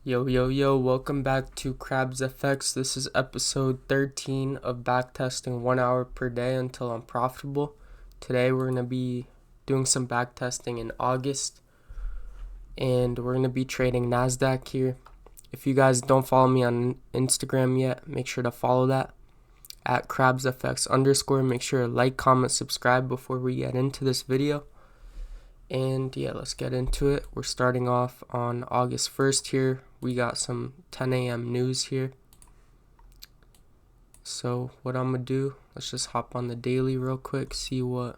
Yo, welcome back to KrabsFX. This is episode 13 of backtesting 1 hour per day until I'm profitable. Today we're going to be doing some backtesting in August, and we're going to be trading NASDAQ here. If you guys don't follow me on Instagram yet, make sure to follow that at KrabsFX_. Make sure to like, comment, subscribe before we get into this video. And yeah, let's get into it. We're starting off on August 1st here. We got some 10 a.m. news here. So what I'm gonna do, let's just hop on the daily real quick, see what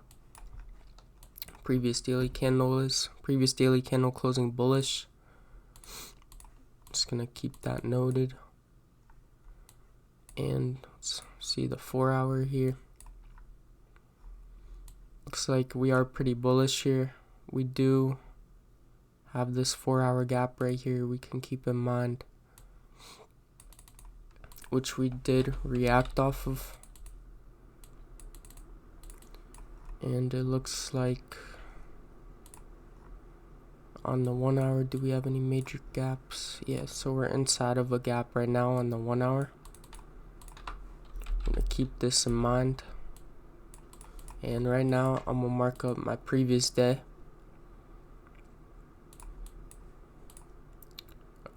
previous daily candle is. Previous daily candle closing bullish. Just gonna keep that noted. And let's see the 4 hour here. Looks like we are pretty bullish here. We do have this 4 hour gap right here we can keep in mind, which we did react off of. And it looks like on the 1 hour, do we have any major gaps? Yeah, so we're inside of a gap right now on the 1 hour. I'm gonna keep this in mind. And right now I'm gonna mark up my previous day.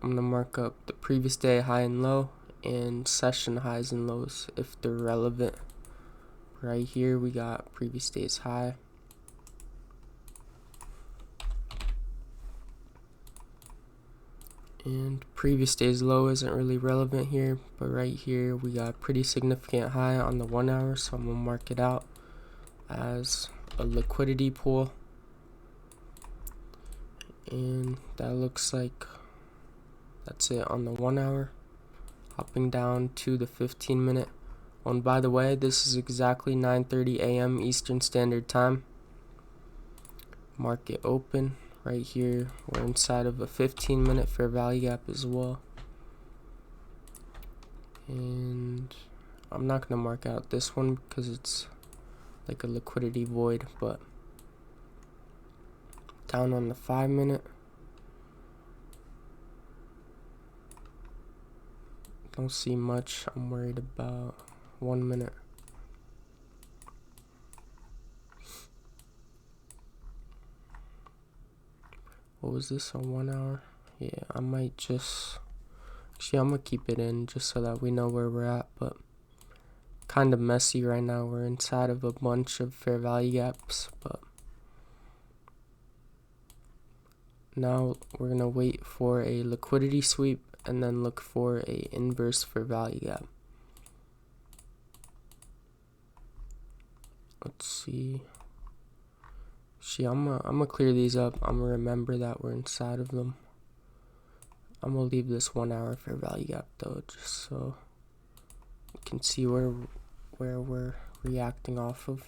I'm going to mark up the previous day high and low and session highs and lows if they're relevant. Right here we got previous day's high. And previous day's low isn't really relevant here, but right here we got a pretty significant high on the 1 hour, so I'm going to mark it out as a liquidity pool. And that looks like that's it on the 1 hour. Hopping down to the 15-minute. Oh, and by the way, this is exactly 9:30 a.m. Eastern Standard Time. Market open. Right here, we're inside of a 15-minute fair value gap as well. And I'm not going to mark out this one because it's like a liquidity void, but down on the 5-minute. Don't see much. I'm worried about 1 minute. What was this, a 1 hour? Yeah, I might just, actually I'm gonna keep it in just so that we know where we're at, but kind of messy right now. We're inside of a bunch of fair value gaps, but now we're gonna wait for a liquidity sweep and then look for a inverse fair value gap. Let's see. I'm gonna clear these up. I'm gonna remember that we're inside of them. I'm gonna leave this 1 hour fair value gap though, just so you can see where we're reacting off of.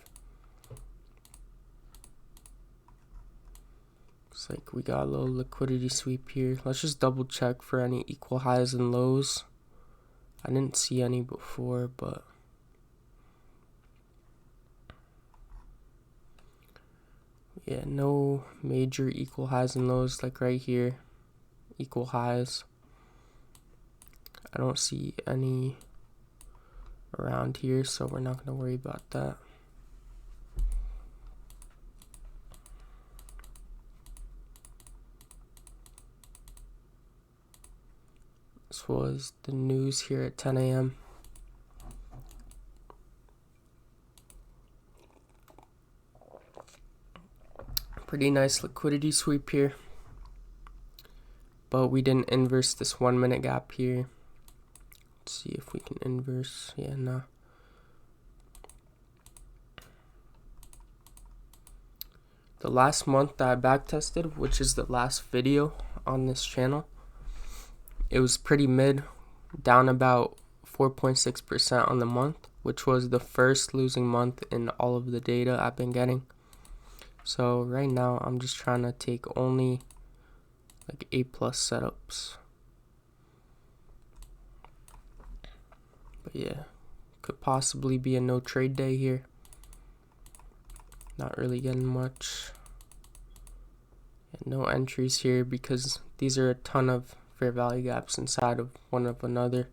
Looks like we got a little liquidity sweep here. Let's just double check for any equal highs and lows. I didn't see any before, but yeah, no major equal highs and lows. Like right here, equal highs. I don't see any around here, so we're not going to worry about that. This was the news here at 10 a.m. Pretty nice liquidity sweep here, but we didn't inverse this 1 minute gap here. Let's see if we can inverse. Yeah, no. The last month that I backtested, which is the last video on this channel, it was pretty mid, down about 4.6% on the month, which was the first losing month in all of the data I've been getting. So right now I'm just trying to take only like A+ setups. But yeah, could possibly be a no trade day here. Not really getting much. No entries here because these are a ton of fair value gaps inside of one of another,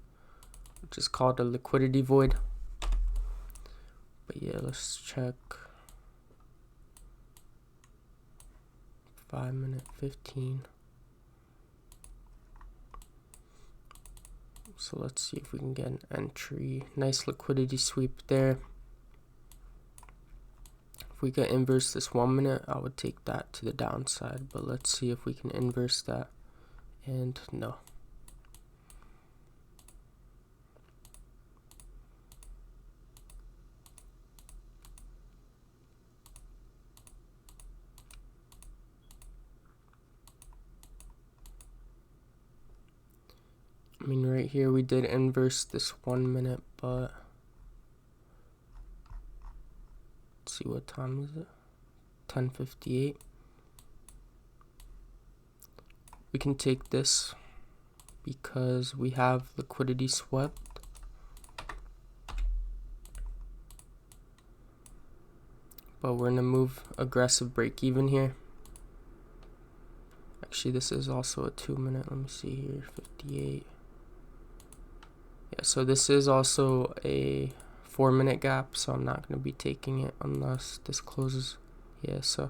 which is called a liquidity void. But yeah, let's check 5-minute 15. So let's see if we can get an entry. Nice liquidity sweep there. If we could inverse this 1 minute, I would take that to the downside, but let's see if we can inverse that. And no. I mean, right here we did inverse this 1 minute, but let's see, what time is it? 10:58. We can take this because we have liquidity swept. But we're gonna move aggressive break even here. Actually, this is also a 2 minute. Let me see here, 58. Yeah, so this is also a 4 minute gap, so I'm not going to be taking it unless this closes. Yeah, so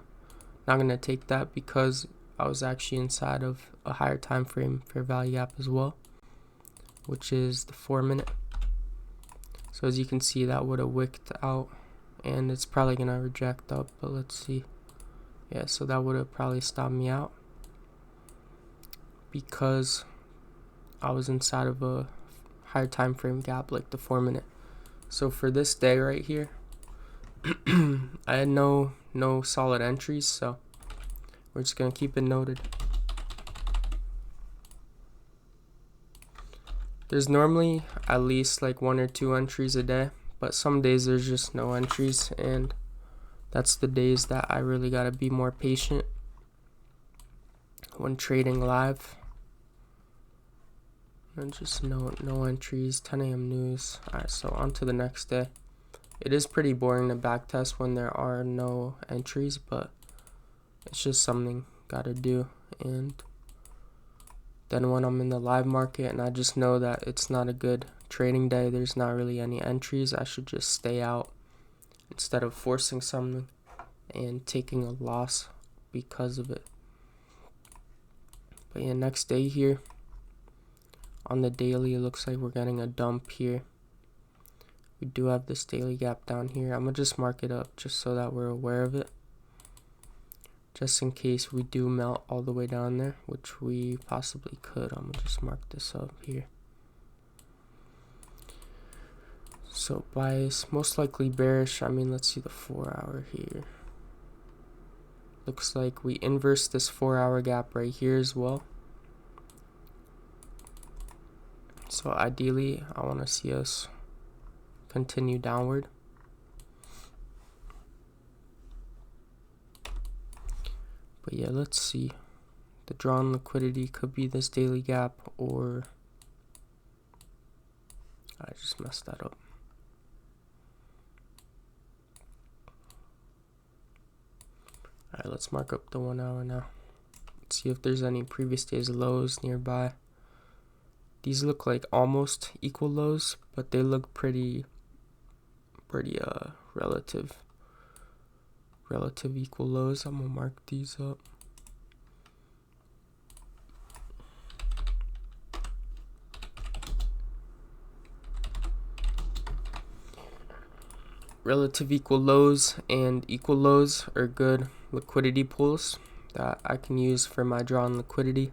not going to take that because I was actually inside of a higher time frame fair value gap as well, which is the 4 minute. So as you can see, that would have wicked out, and it's probably going to reject up, but let's see. Yeah, so that would have probably stopped me out because I was inside of a higher time frame gap like the 4 minute. So for this day right here, I had no solid entries, so we're just gonna keep it noted. There's normally at least like 1 or 2 entries a day, but some days there's just no entries, and that's the days that I really gotta be more patient when trading live. And just no entries. 10 a.m. news. Alright, so on to the next day. It is pretty boring to backtest when there are no entries, but it's just something gotta do. And then when I'm in the live market and I just know that it's not a good trading day, there's not really any entries, I should just stay out instead of forcing something and taking a loss because of it. But yeah, next day here. On the daily, it looks like we're getting a dump here. We do have this daily gap down here. I'm going to just mark it up just so that we're aware of it. Just in case we do melt all the way down there, which we possibly could. I'm going to just mark this up here. So bias, most likely bearish. I mean, let's see the 4 hour here. Looks like we inverse this 4 hour gap right here as well. So ideally, I want to see us continue downward. But yeah, let's see. The drawn liquidity could be this daily gap, or I just messed that up. Alright, let's mark up the 1 hour now. Let's see if there's any previous day's lows nearby. These look like almost equal lows, but they look pretty relative equal lows. I'm gonna mark these up. Relative equal lows and equal lows are good liquidity pools that I can use for my drawn liquidity.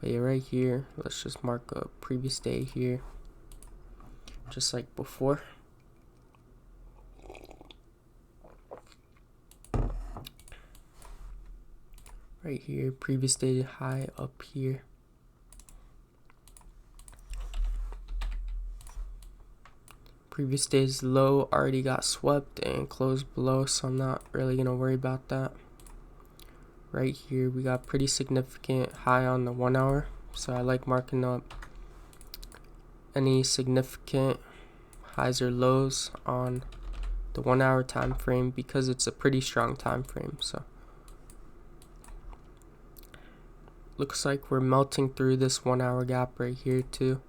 But yeah, right here, let's just mark a previous day here, just like before. Right here, previous day high up here. Previous day's low already got swept and closed below, so I'm not really gonna worry about that. Right here, we got pretty significant high on the 1 hour, so I like marking up any significant highs or lows on the 1 hour time frame because it's a pretty strong time frame. So looks like we're melting through this 1 hour gap right here too.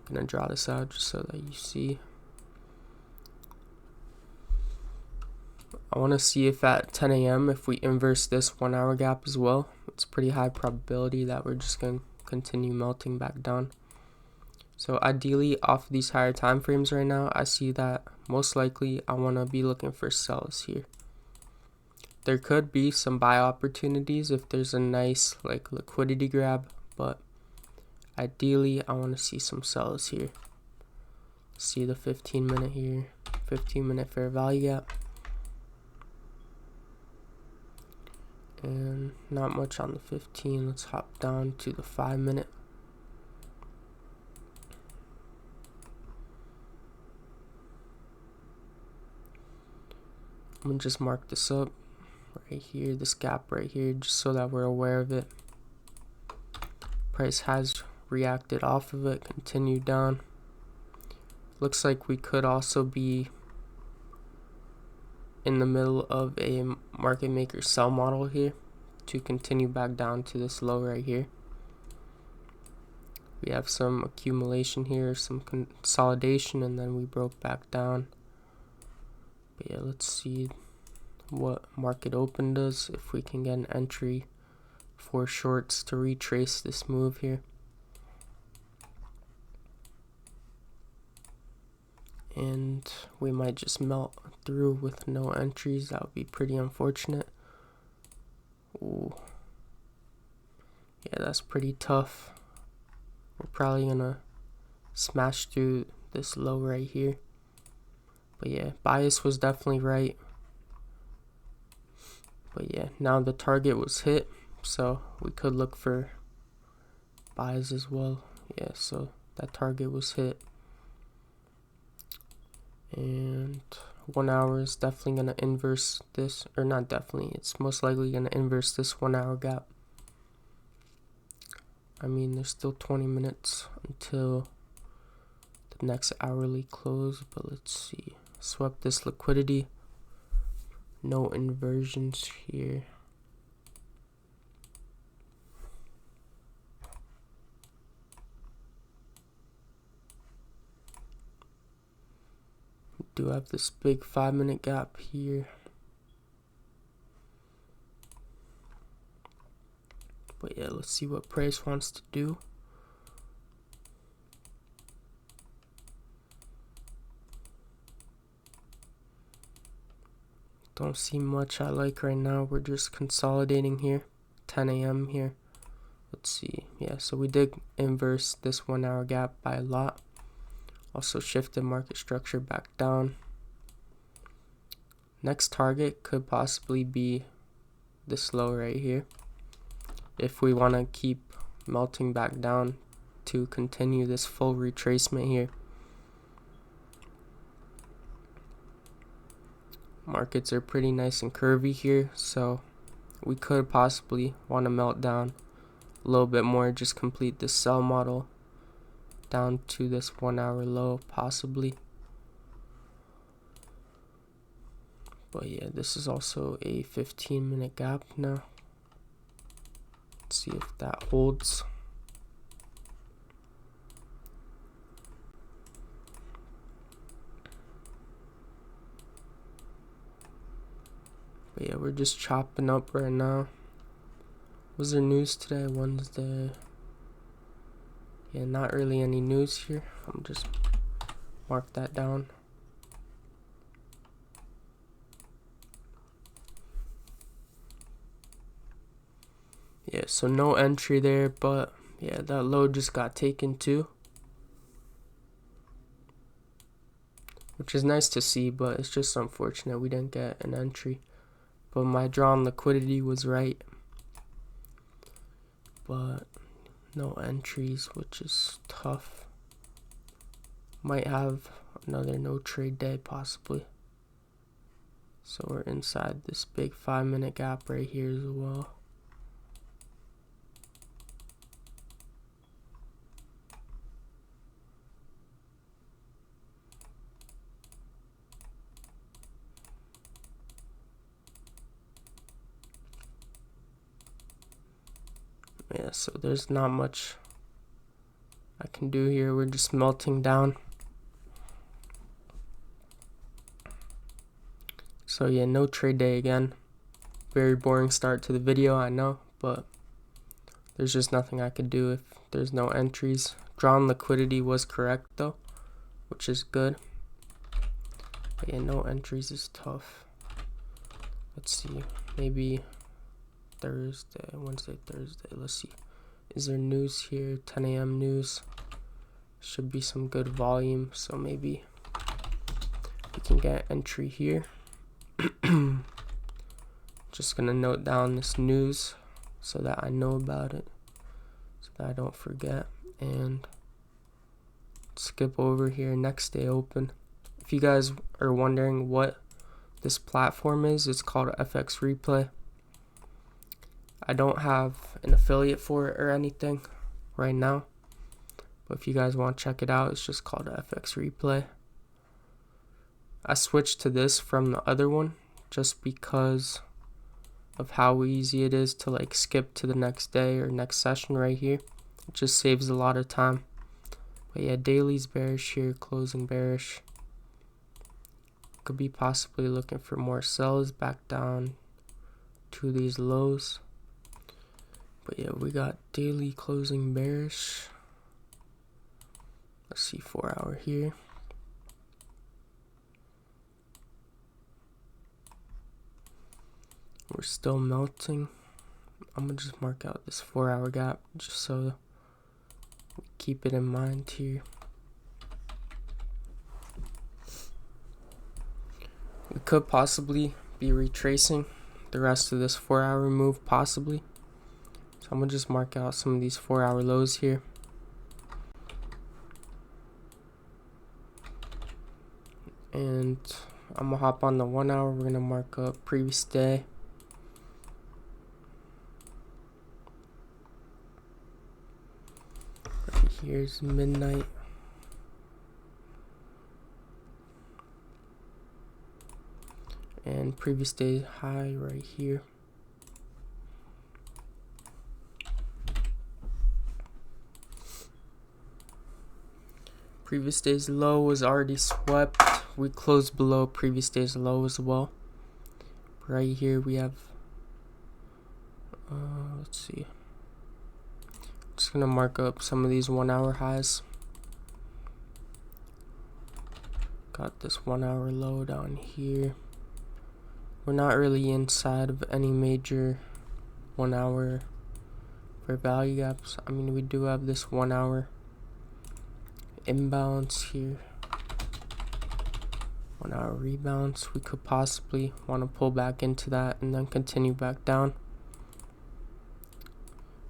Gonna draw this out just so that you see. I want to see if at 10 a.m. if we inverse this 1 hour gap as well. It's pretty high probability that we're just going to continue melting back down. So ideally off of these higher time frames right now, I see that most likely I want to be looking for sells here. There could be some buy opportunities if there's a nice like liquidity grab, but ideally I want to see some sells here. See the 15-minute here, 15-minute fair value gap. And not much on the 15. Let's hop down to the 5-minute. I'm gonna just mark this up right here, this gap right here, just so that we're aware of it. Price has reacted off of it, continued down. Looks like we could also be in the middle of a market maker sell model here to continue back down to this low right here. We have some accumulation here, some consolidation, and then we broke back down. But yeah, let's see what market open does, if we can get an entry for shorts to retrace this move here. And we might just melt through with no entries. That would be pretty unfortunate. Ooh. Yeah, that's pretty tough. We're probably gonna smash through this low right here. But yeah, bias was definitely right. But yeah, now the target was hit, so we could look for buys as well. Yeah, so that target was hit. And 1 hour is definitely going to inverse this, or not definitely, it's most likely going to inverse this 1 hour gap. I mean, there's still 20 minutes until the next hourly close, but let's see. Swept this liquidity. No inversions here. We do have this big 5-minute gap here. But yeah, let's see what price wants to do. Don't see much I like right now. We're just consolidating here. 10 a.m. here. Let's see. Yeah, so we did inverse this 1 hour gap by a lot. Also shifted market structure back down. Next target could possibly be this low right here, if we want to keep melting back down to continue this full retracement here. Markets are pretty nice and curvy here, so we could possibly want to melt down a little bit more, just complete this sell model down to this 1 hour low possibly. But yeah, this is also a 15-minute gap now. Let's see if that holds. But yeah, we're just chopping up right now. Was there news today? Wednesday. Yeah, not really any news here. I'm just mark that down. Yeah, so no entry there, but yeah, that low just got taken too, which is nice to see, but it's just unfortunate we didn't get an entry. But my drawn liquidity was right, but no entries, which is tough. Might have another no trade day possibly. So we're inside this big 5-minute gap right here as well. Yeah, so there's not much I can do here. We're just melting down. So yeah, no trade day again. Very boring start to the video, I know, but there's just nothing I could do if there's no entries. Drawn liquidity was correct though, which is good. But yeah, no entries is tough. Let's see, maybe Thursday, Wednesday, Thursday. Let's see. Is there news here? 10 a.m. news. Should be some good volume, so maybe we can get entry here. Just gonna note down this news so that I know about it, so that I don't forget. And skip over here, next day open. If you guys are wondering what this platform is, it's called FXREPLAY. I don't have an affiliate for it or anything right now, but if you guys want to check it out, it's just called FXREPLAY. I switched to this from the other one just because of how easy it is to like skip to the next day or next session right here. It just saves a lot of time. But yeah, daily's bearish here, closing bearish. Could be possibly looking for more sells back down to these lows. But yeah, we got daily closing bearish. Let's see, 4 hour here. We're still melting. I'm gonna just mark out this 4 hour gap just so we keep it in mind here. We could possibly be retracing the rest of this 4 hour move, possibly. So I'm gonna just mark out some of these 4 hour lows here. And I'm gonna hop on the 1 hour. We're gonna mark up previous day. Here's midnight. And previous day high right here. Previous day's low was already swept. We closed below previous day's low as well. Right here we have, let's see. Just gonna mark up some of these 1 hour highs. Got this 1 hour low down here. We're not really inside of any major 1 hour for value gaps. I mean, we do have this 1 hour imbalance here. 1 hour rebalance. We could possibly want to pull back into that and then continue back down.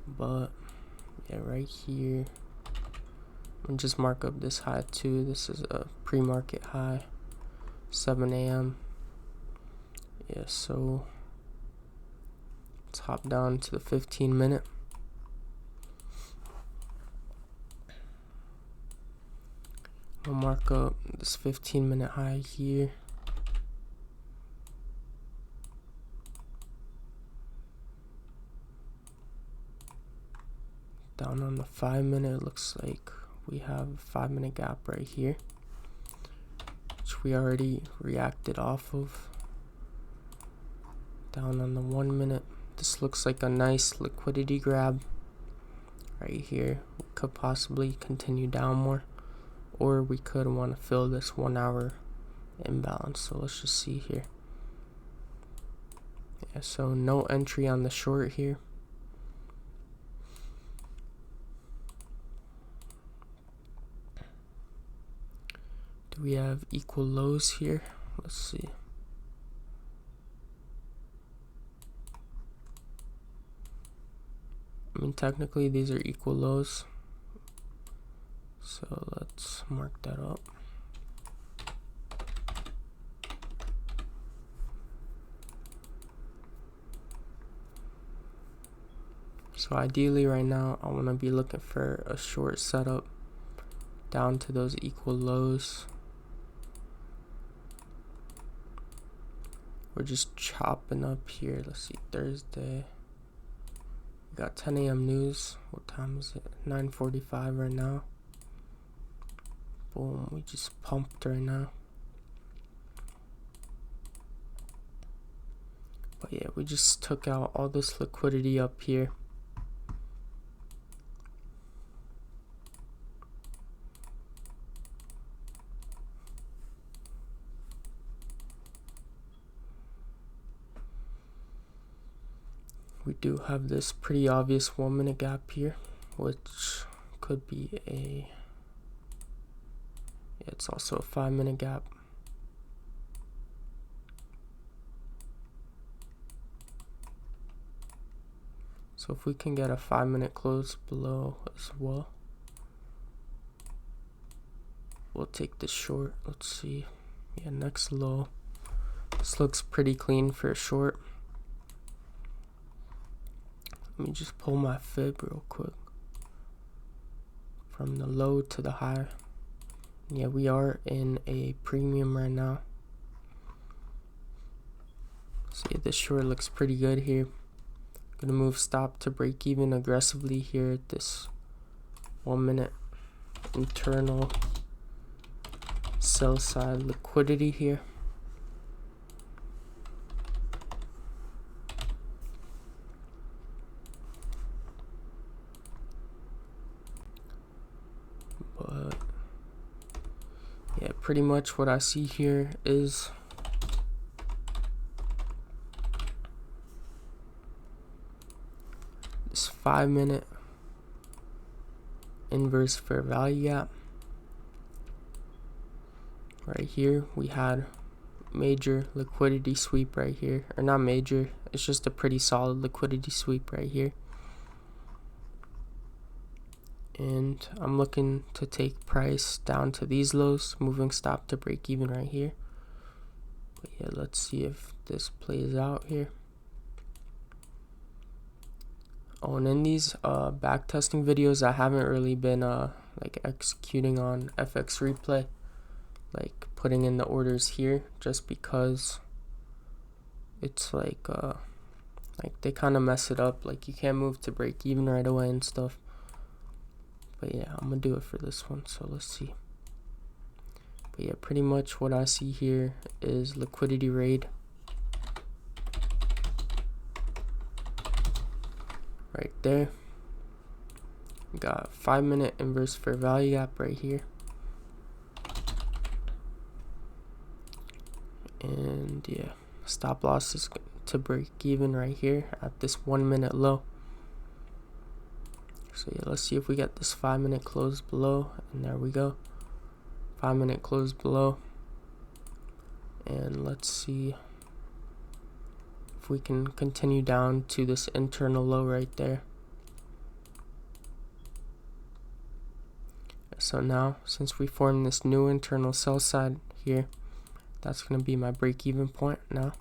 But yeah, right here, and just mark up this high too. This is a pre-market high, 7 a.m. Yeah, so let's hop down to the 15-minute. I'll mark up this 15-minute high here. Down on the 5-minute, it looks like we have a 5-minute gap right here, which we already reacted off of. Down on the 1-minute, this looks like a nice liquidity grab right here. We could possibly continue down more, or we could want to fill this 1 hour imbalance. So let's just see here. Yeah, so no entry on the short here. Do we have equal lows here? Let's see. I mean, technically these are equal lows, so let's mark that up. So ideally right now I want to be looking for a short setup down to those equal lows. We're just chopping up here. Let's see, Thursday. got 10 a.m. news. What time is it? 9:45 right now. Boom, we just pumped right now. But yeah, we just took out all this liquidity up here. We do have this pretty obvious 1 minute gap here, which could be a, yeah, it's also a 5 minute gap. So if we can get a 5 minute close below as well, we'll take this short. Let's see. Yeah, next low. This looks pretty clean for a short. Let me just pull my fib real quick from the low to the high. Yeah, we are in a premium right now. So yeah, this short looks pretty good here. Gonna move stop to break even aggressively here at this 1 minute internal sell side liquidity here. But yeah, pretty much what I see here is this 5 minute inverse fair value gap. Right here we had major liquidity sweep right here, or not major, it's just a pretty solid liquidity sweep right here. And I'm looking to take price down to these lows, moving stop to break even right here. But yeah, let's see if this plays out here. Oh, and in these backtesting videos, I haven't really been like executing on FXREPLAY, like putting in the orders here, just because it's like they kind of mess it up. Like you can't move to break even right away and stuff. But yeah, I'm gonna do it for this one, so let's see. But yeah, pretty much what I see here is liquidity raid right there. We got 5 minute inverse fair value gap right here. And yeah, stop loss is to break even right here at this 1 minute low. So yeah, let's see if we get this 5 minute close below, and there we go. 5 minute close below. And let's see if we can continue down to this internal low right there. So now, since we formed this new internal sell side here, that's going to be my break even point now.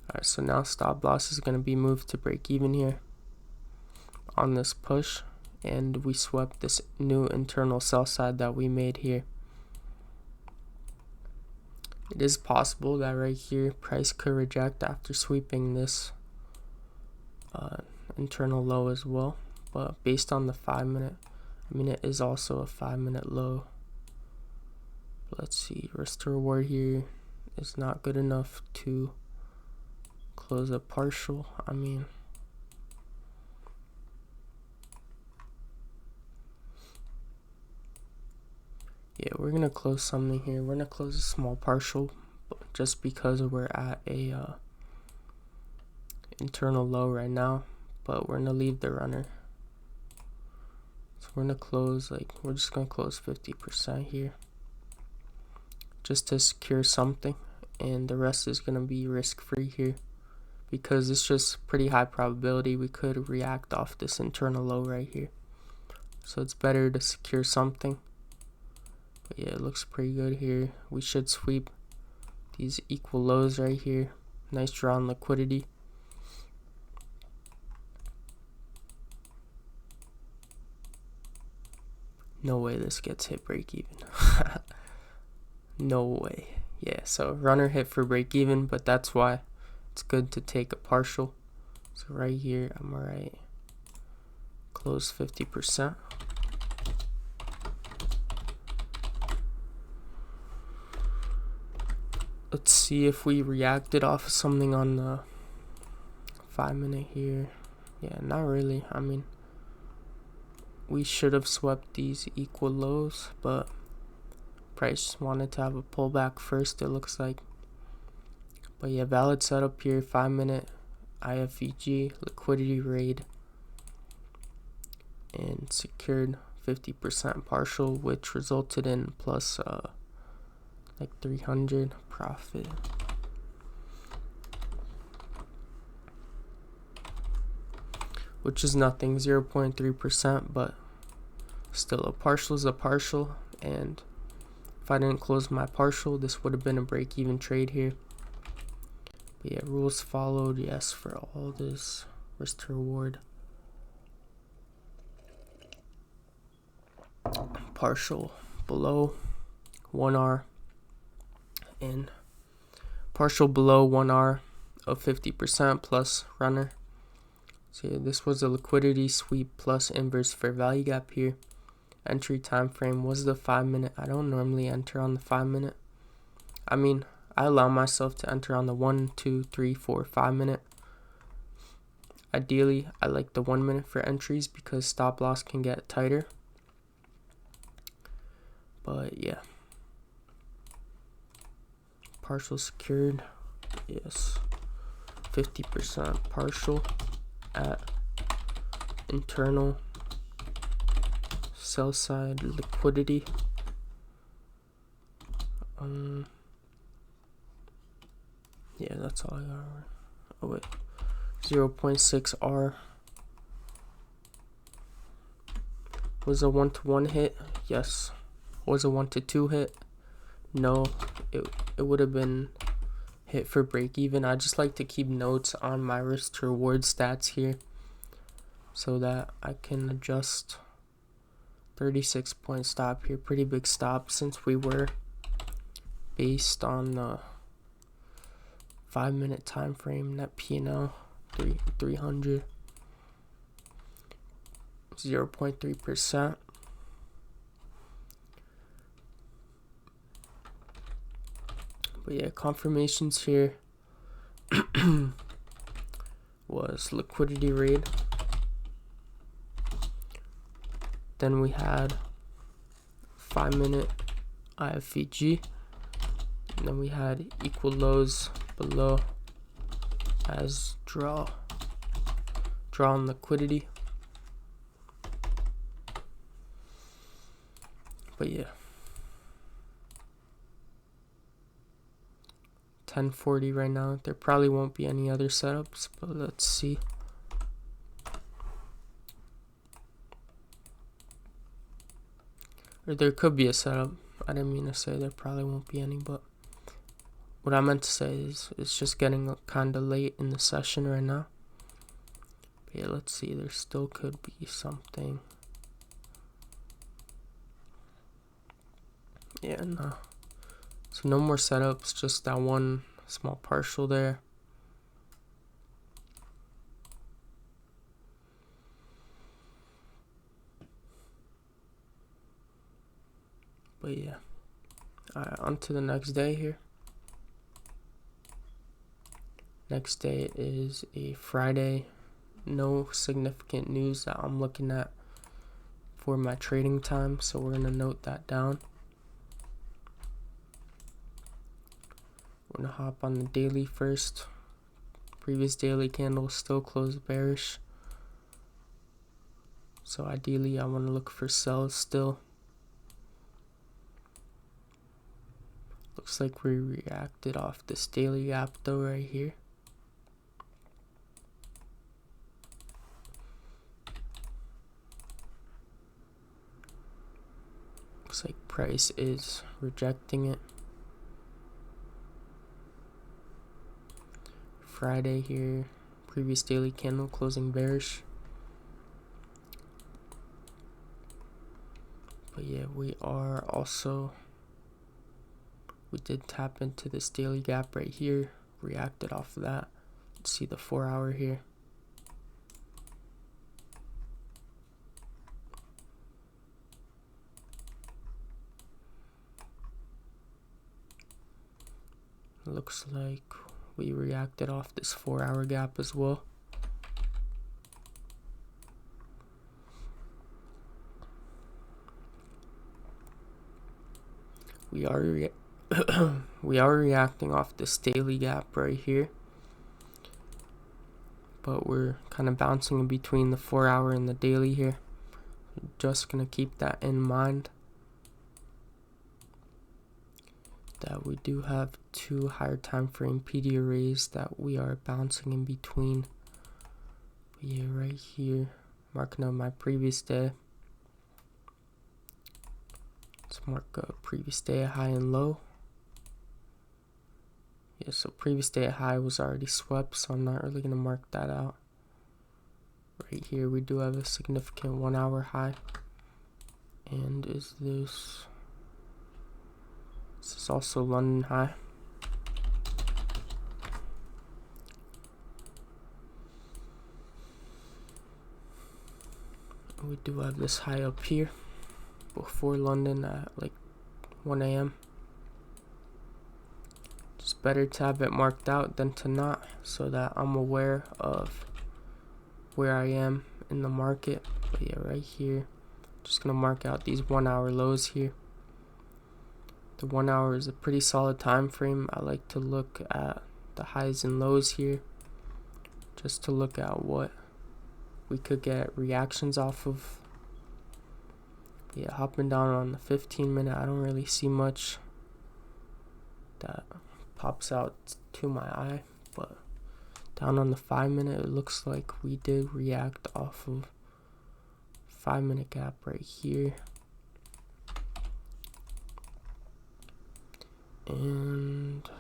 Alright, so now stop loss is going to be moved to break even here on this push, and we swept this new internal sell side that we made here. It is possible that right here price could reject after sweeping this internal low as well, but based on the 5 minute, I mean, it is also a 5 minute low. But let's see, risk to reward here is not good enough to close a partial. I mean, yeah, we're gonna close something here. We're gonna close a small partial just because we're at a internal low right now, but we're gonna leave the runner. So we're gonna close, like, we're just gonna close 50% here just to secure something, and the rest is gonna be risk free here because it's just pretty high probability we could react off this internal low right here. So it's better to secure something. But yeah, it looks pretty good here. We should sweep these equal lows right here. Nice draw on liquidity. No way this gets hit break even. No way. yeah, so runner hit for break even, but that's why it's good to take a partial. So right here, I'm alright. Close 50%. Let's see if we reacted off of something on the 5-minute here. Yeah, not really. I mean, we should have swept these equal lows, but price wanted to have a pullback first, it looks like. But yeah, valid setup here, 5-minute IFEG liquidity raid, and secured 50% partial, which resulted in plus like 300 profit. Which is nothing, 0.3%, but still, a partial is a partial, and if I didn't close my partial, this would have been a break-even trade here. But yeah, rules followed, yes, for all this risk to reward. Partial below 1R and partial below 1R of 50% plus runner. So yeah, this was a liquidity sweep plus inverse fair value gap here. Entry time frame was the 5-minute. I don't normally enter on the 5-minute. I mean, I allow myself to enter on the 1, 2, 3, 4, 5-minute. Ideally, I like the 1-minute for entries because stop loss can get tighter. But yeah, partial secured, yes, 50% partial at internal sell side liquidity. Yeah, that's all I got. Oh wait, 0.6R was a 1-to-1 hit. Yes. Was a 1-to-2 hit? No, it would have been hit for break even. I just like to keep notes on my risk to reward stats here so that I can adjust. 36-point stop here, pretty big stop since we were based on the 5-minute time frame. Net P&L 300, 0.3%. But yeah, confirmations here was liquidity raid. Then we had 5-minute IFEG. And then we had equal lows below as draw on liquidity. But yeah, 1040 right now. There probably won't be any other setups, but let's see. Or there could be a setup. I didn't mean to say there probably won't be any, but what I meant to say is it's just getting kind of late in the session right now. But yeah, let's see. There still could be something. Yeah, no. So no more setups, just that one small partial there. But yeah, on to the next day here. Next day is a Friday. No significant news that I'm looking at for my trading time, so we're gonna note that down. We're gonna hop on the daily first. Previous daily candle still closed bearish, so ideally I want to look for sells still. Looks like we reacted off this daily gap though right here. Looks like price is rejecting it. Friday here, previous daily candle closing bearish. But yeah, we we did tap into this daily gap right here, reacted off of that. Let's see the 4 hour here. Looks like we reacted off this 4 hour gap as well. We are reacting off this daily gap right here, but we're kind of bouncing in between the 4 hour and the daily here. Just gonna keep that in mind, that we do have 2 higher time frame PD arrays that we are bouncing in between. But yeah, right here, marking up my previous day. Let's mark a previous day high and low. Yeah, so previous day high was already swept, so I'm not really going to mark that out. Right here we do have a significant 1 hour high. And this is also London high. We do have this high up here before London at like 1 a.m. Just better to have it marked out than to not, so that I'm aware of where I am in the market. But yeah, right here, just gonna mark out these 1 hour lows here. The 1 hour is a pretty solid time frame. I like to look at the highs and lows here, just to look at what we could get reactions off of. Yeah, hopping down on the 15 minute, I don't really see much that pops out to my eye, but down on the 5 minute, it looks like we did react off of 5 minute gap right here. And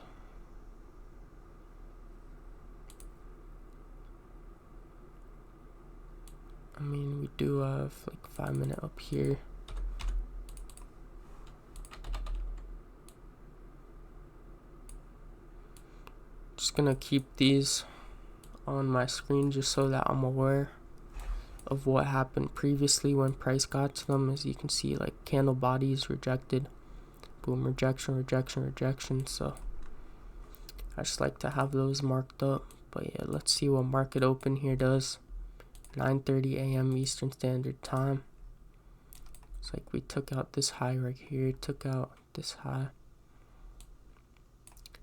I mean, we do have like 5 minute up here. Just gonna keep these on my screen just so that I'm aware of what happened previously when price got to them. As you can see, like candle bodies rejected, boom, rejection, rejection, rejection. So I just like to have those marked up. But yeah, let's see what market open here does. 9:30 a.m. Eastern Standard Time. It's like we took out this high right here, took out this high.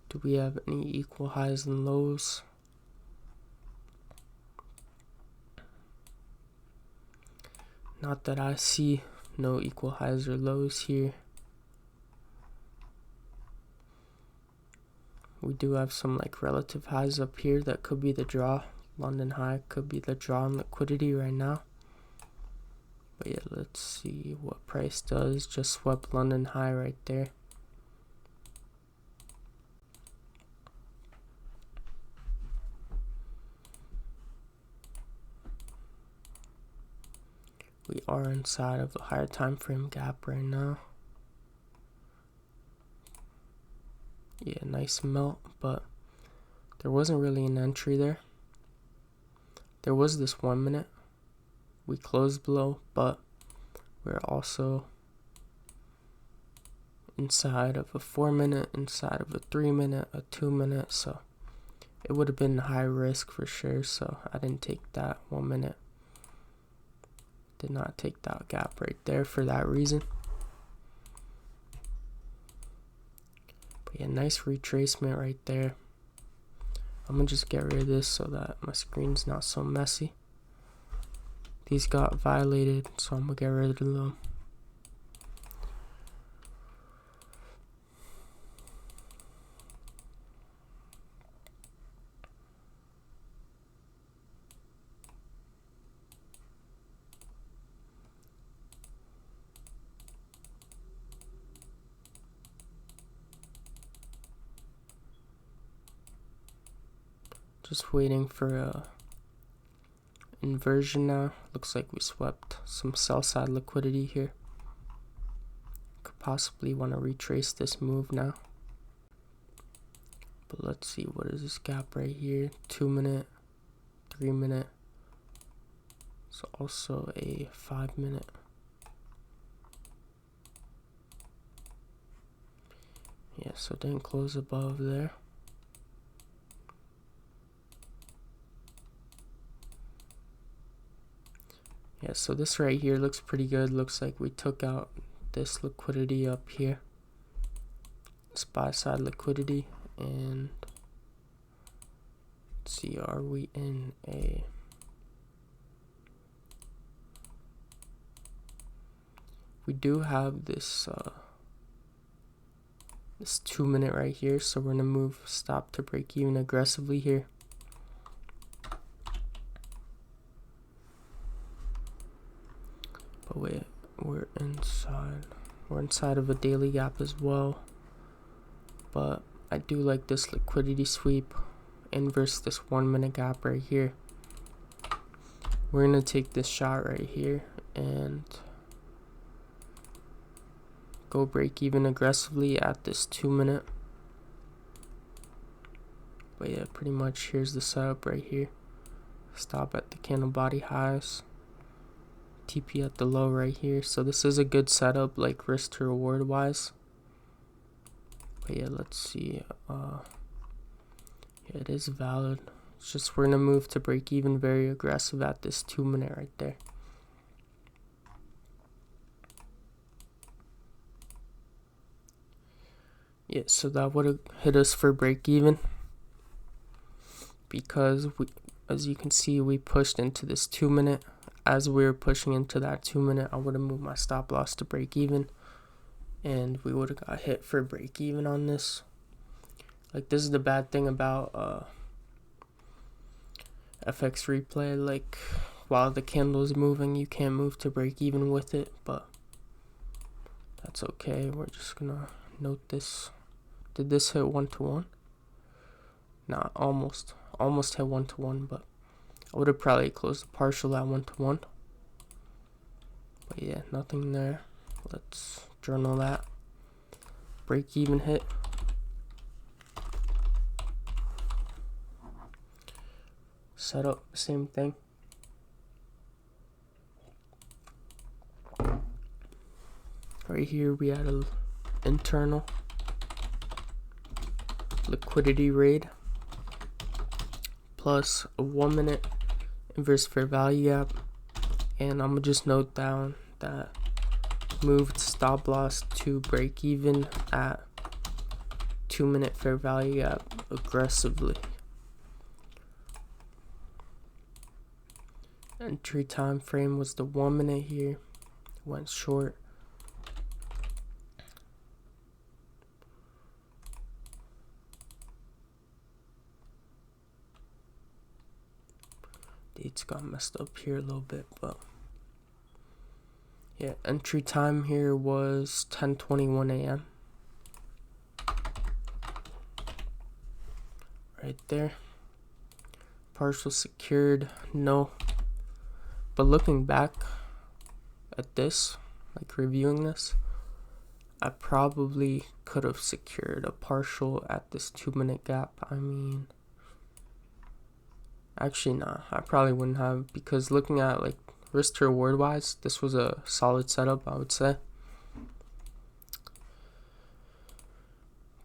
Do we have any equal highs and lows? Not that I see. No equal highs or lows here. We do have some like relative highs up here that could be the draw. London high could be the draw in liquidity right now. But yeah, let's see what price does. Just swept London high right there. We are inside of a higher time frame gap right now. Yeah, nice melt, but there wasn't really an entry there. There was this 1 minute. We closed below, but we're also inside of a 4 minute, inside of a 3 minute, a 2 minute. So it would have been high risk for sure. So I didn't take that 1 minute. Did not take that gap right there for that reason. But yeah, nice retracement right there. I'm gonna just get rid of this so that my screen's not so messy. These got violated, so I'm gonna get rid of them. Just waiting for a inversion now. Looks like we swept some sell side liquidity here. Could possibly want to retrace this move now. But let's see, what is this gap right here? 2 minute, 3 minute. So also a 5 minute. Yeah, so it didn't close above there. Yeah, so this right here looks pretty good. Looks like we took out this liquidity up here. This buy side liquidity. And let's see, are we in a... We do have this this 2 minute right here, so we're gonna move stop to break even aggressively here. But wait, we're inside of a daily gap as well. But I do like this liquidity sweep inverse this 1 minute gap right here. We're gonna take this shot right here and go break even aggressively at this 2 minute. But yeah, pretty much here's the setup right here. Stop at the candle body highs, TP at the low right here. So this is a good setup, like risk to reward wise. But yeah, let's see. Yeah, it is valid. It's just we're gonna move to break even very aggressive at this 2 minute right there. Yeah, so that would have hit us for break even, because we, as you can see, we pushed into this 2 minute. As we were pushing into that 2 minute, I would have moved my stop loss to break even, and we would have got hit for break even on this. Like, this is the bad thing about FXREPLAY. Like, while the candle is moving, you can't move to break even with it, but that's okay. We're just gonna note this. Did this hit 1-to-1? Nah, almost hit 1-to-1, but I would have probably closed the partial at 1-to-1. But yeah, nothing there. Let's journal that. Break even hit. Setup, same thing. Right here we had an internal liquidity raid plus a 1 minute inverse fair value gap, and I'm gonna just note down that moved stop loss to break even at 2 minute fair value gap aggressively. Entry time frame was the 1 minute here, went short. Dates got messed up here a little bit, but yeah, entry time here was 10:21 a.m. right there. Partial secured, no. But looking back at this, like reviewing this, I probably could have secured a partial at this 2 minute gap. I mean, actually, nah, I probably wouldn't have, because looking at like risk to reward wise, this was a solid setup, I would say.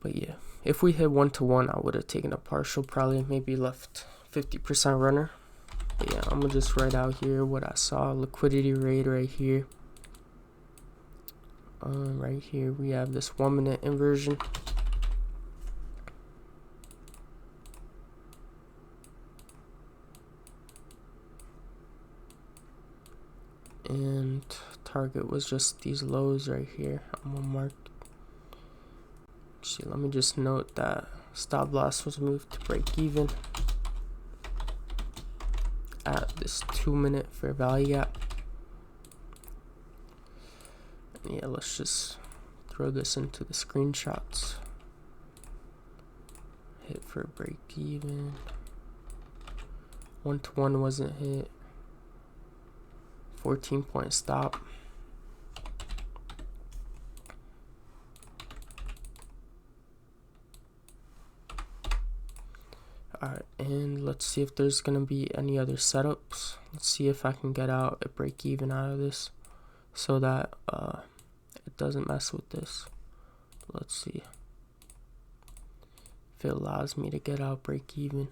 But yeah, if we hit 1-to-1, I would have taken a partial, probably maybe left 50% runner. But yeah, I'm gonna just write out here what I saw. Liquidity raid right here. Right here we have this 1 minute inversion. And target was just these lows right here. I'm gonna mark. See, let me just note that stop loss was moved to break even at this 2 minute fair value gap. And yeah, let's just throw this into the screenshots. Hit for break even. 1-to-1 wasn't hit. 14-point stop. let's see if there's gonna be any other setups. Let's see if I can get out a break even out of this so that it doesn't mess with this. Let's see if it allows me to get out break even.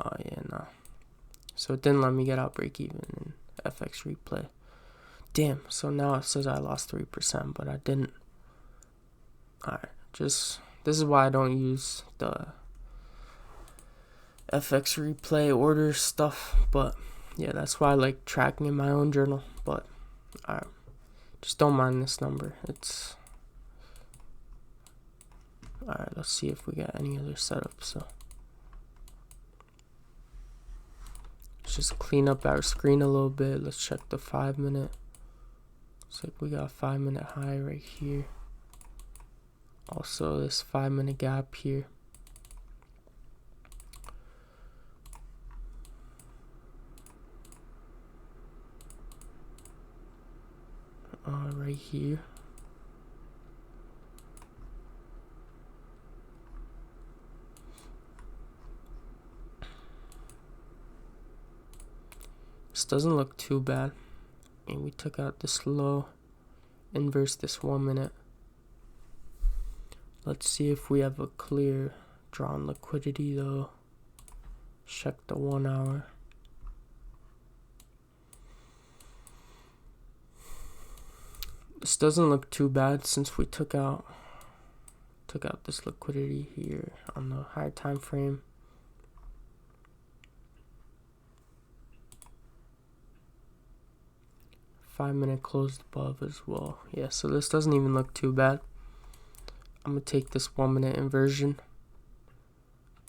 Oh yeah, no. So it didn't let me get out break even in FXREPLAY. Damn, so now it says I lost 3%, but I didn't. Alright, this is why I don't use the FXREPLAY order stuff, but yeah, that's why I like tracking in my own journal. But alright, just don't mind this number. It's alright. Let's see if we got any other setups. So let's just clean up our screen a little bit. Let's check the 5 minute. Looks like we got a 5 minute high right here. Also this 5 minute gap here. Right here. This doesn't look too bad. And we took out this low, inverse this 1 minute. Let's see if we have a clear drawn liquidity though. Check the 1 hour. This doesn't look too bad since we took out this liquidity here on the higher time frame. Five minute closed above as well. Yeah, so this doesn't even look too bad. I'm gonna take this 1 minute inversion.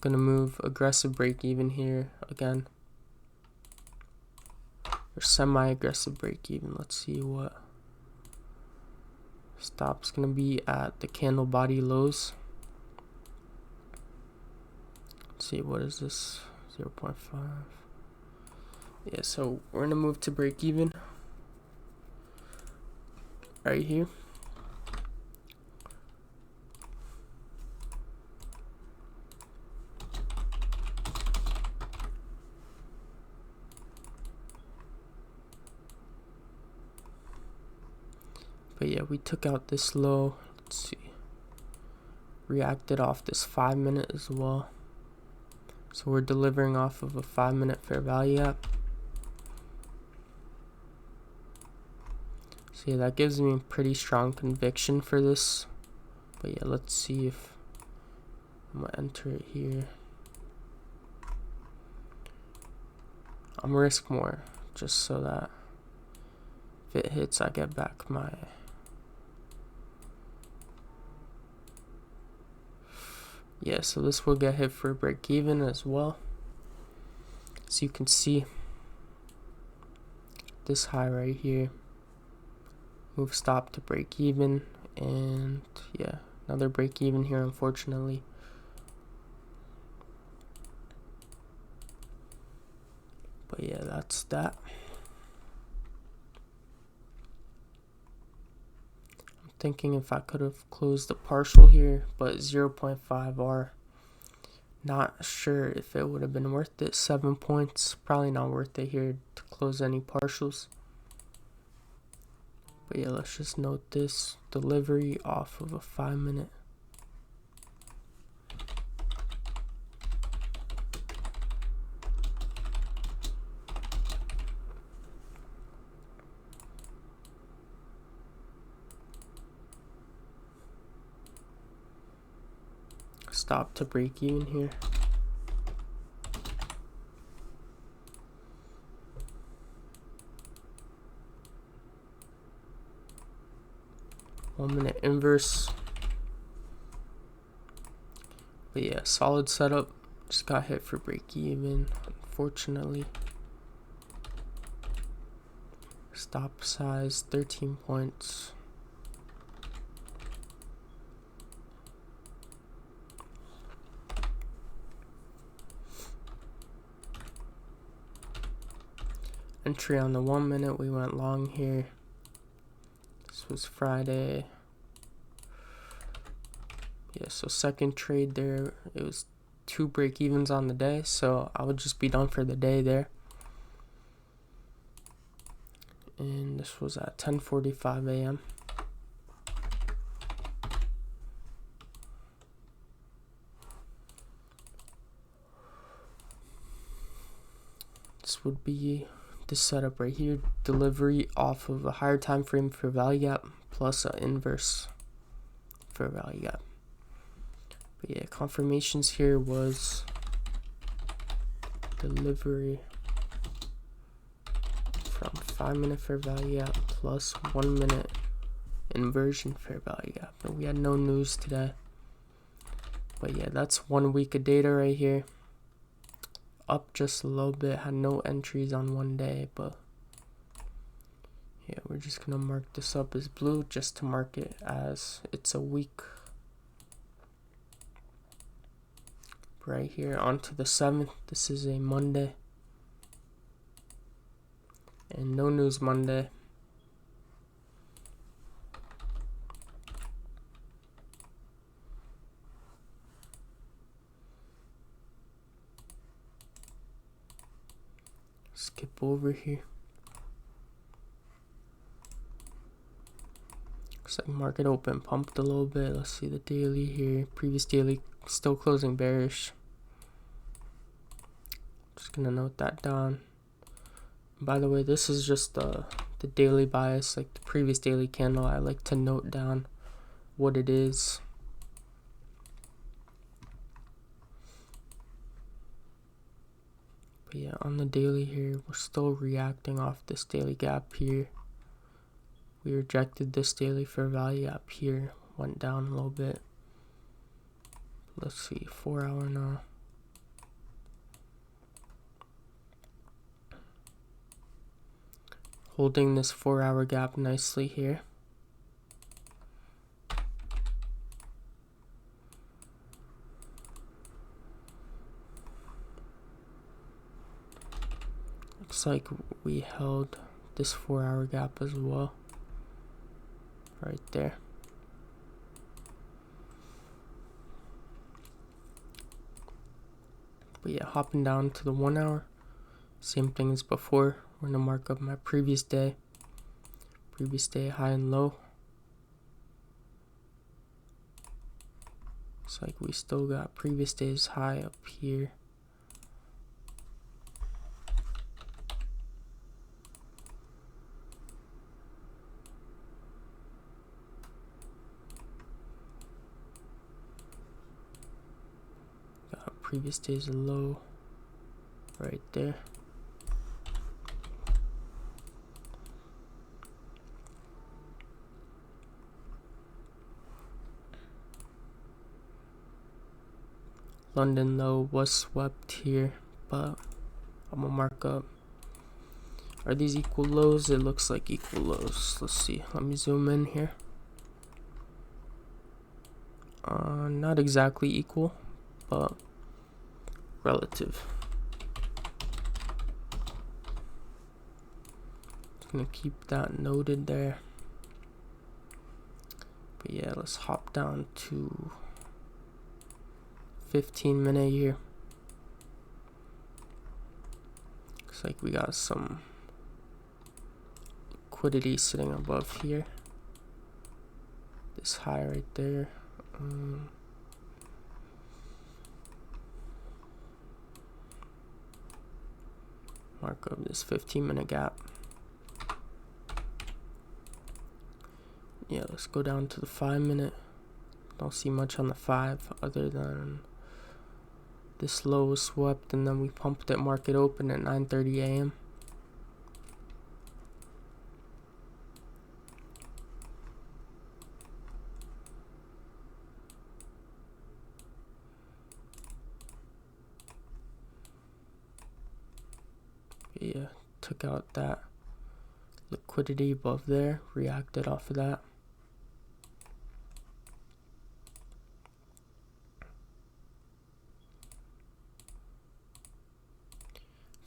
Gonna move aggressive break even here again. Or semi-aggressive break even. Let's see what stop's gonna be at the candle body lows. Let's see, what is this? 0.5. Yeah, so we're gonna move to break even right here. But yeah, we took out this low. Let's see. Reacted off this 5 minute as well. So we're delivering off of a 5 minute fair value gap. So yeah, that gives me pretty strong conviction for this. But yeah, let's see if I'm gonna enter it here. I'm gonna risk more just so that if it hits, I get back my. Yeah, so this will get hit for a break even as well. So you can see this high right here. Move stop to break even, and yeah, another break even here, unfortunately. But yeah, that's that. I'm thinking if I could have closed the partial here, but 0.5 R. Not sure if it would have been worth it. 7 points, probably not worth it here to close any partials. But yeah, let's just note this delivery off of a 5 minute. Stop to break even here. One minute inverse. But yeah, solid setup. Just got hit for break even, unfortunately. Stop size 13 points. Entry on the 1 minute, we went long here. This was Friday. Yeah, so second trade there, it was 2 break evens on the day, so I would just be done for the day there. And this was at 10:45 a.m. This would be this setup right here, delivery off of a higher time frame for value gap plus an inverse for value gap. But yeah, confirmations here was delivery from 5-minute fair value gap plus 1 minute inversion fair value gap. And we had no news today. But yeah, that's 1 week of data right here. Up just a little bit, had no entries on one day, but yeah, we're just gonna mark this up as blue just to mark it as it's a week. Right here onto the 7th, this is a Monday, and no news Monday. Skip over here. Looks like market open, pumped a little bit. Let's see the daily here. Previous daily still closing bearish. Just gonna note that down. By the way, this is just the daily bias, like the previous daily candle. I like to note down what it is. But yeah, on the daily here, we're still reacting off this daily gap here. We rejected this daily fair value gap here, went down a little bit. Let's see, 4 hour now. Holding this 4 hour gap nicely here. Looks like we held this 4 hour gap as well. Right there. But yeah, hopping down to the 1 hour. Same thing as before. We're gonna mark up my previous day high and low. Looks like we still got previous day's high up here. Got previous day's low right there. London low was swept here, but I'm gonna mark up. Are these equal lows? It looks like equal lows. Let's see. Let me zoom in here. Not exactly equal, but relative. Just gonna keep that noted there. But yeah, let's hop down to 15-minute here. Looks like we got some liquidity sitting above here. This high right there. Mark up this 15-minute gap. Yeah, let's go down to the 5-minute. Don't see much on the 5 other than this low was swept, and then we pumped it market open at 9:30 a.m. Yeah, took out that liquidity above there, reacted off of that.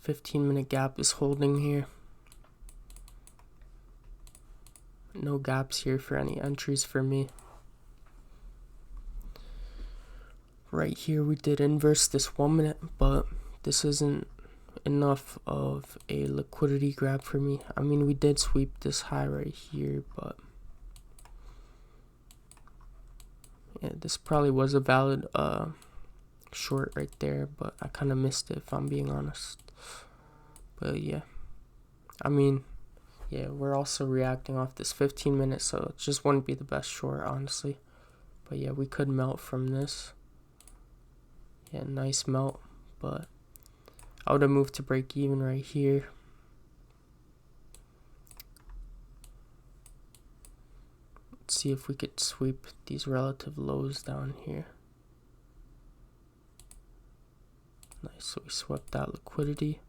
$15-minute gap is holding here. No gaps here for any entries for me. right here we did inverse this 1 minute, but this isn't enough of a liquidity grab for me. I mean, we did sweep this high right here, but yeah, this probably was a valid short right there, but I kind of missed it if I'm being honest. But yeah, I mean, yeah, we're also reacting off this 15 minutes, so it just wouldn't be the best short, honestly. But yeah, we could melt from this. Yeah, nice melt, but I would have moved to break even right here. Let's see if we could sweep these relative lows down here. Nice, so we swept that liquidity.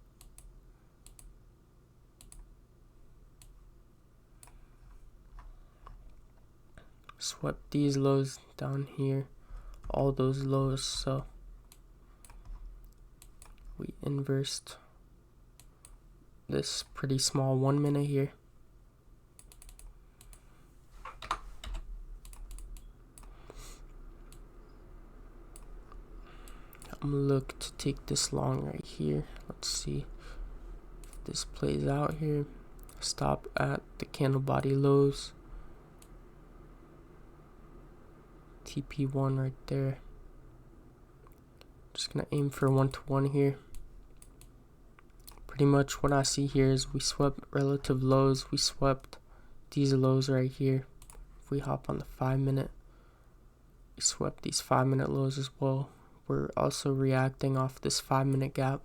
Swept these lows down here, all those lows, so we inversed this pretty small 1 minute here. I'm gonna look to take this long right here. Let's see if this plays out here. Stop at the candle body lows. TP1 right there. Just gonna aim for 1-to-1 here. Pretty much what I see here is we swept relative lows. We swept these lows right here. If we hop on the 5 minute, we swept these 5 minute lows as well. We're also reacting off this 5 minute gap,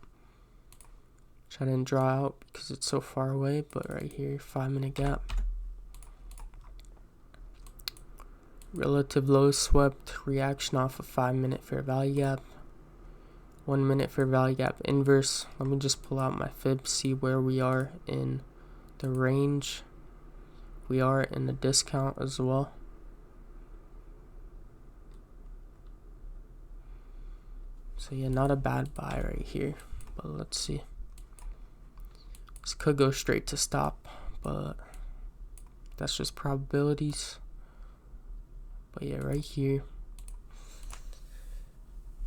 which I didn't draw out because it's so far away, but right here, 5 minute gap. Relative lows swept, reaction off a 5 minute fair value gap. 1 minute fair value gap inverse. Let me just pull out my fib, see where we are in the range. We are in the discount as well. So yeah, not a bad buy right here, but let's see. This could go straight to stop, but that's just probabilities. But yeah, right here,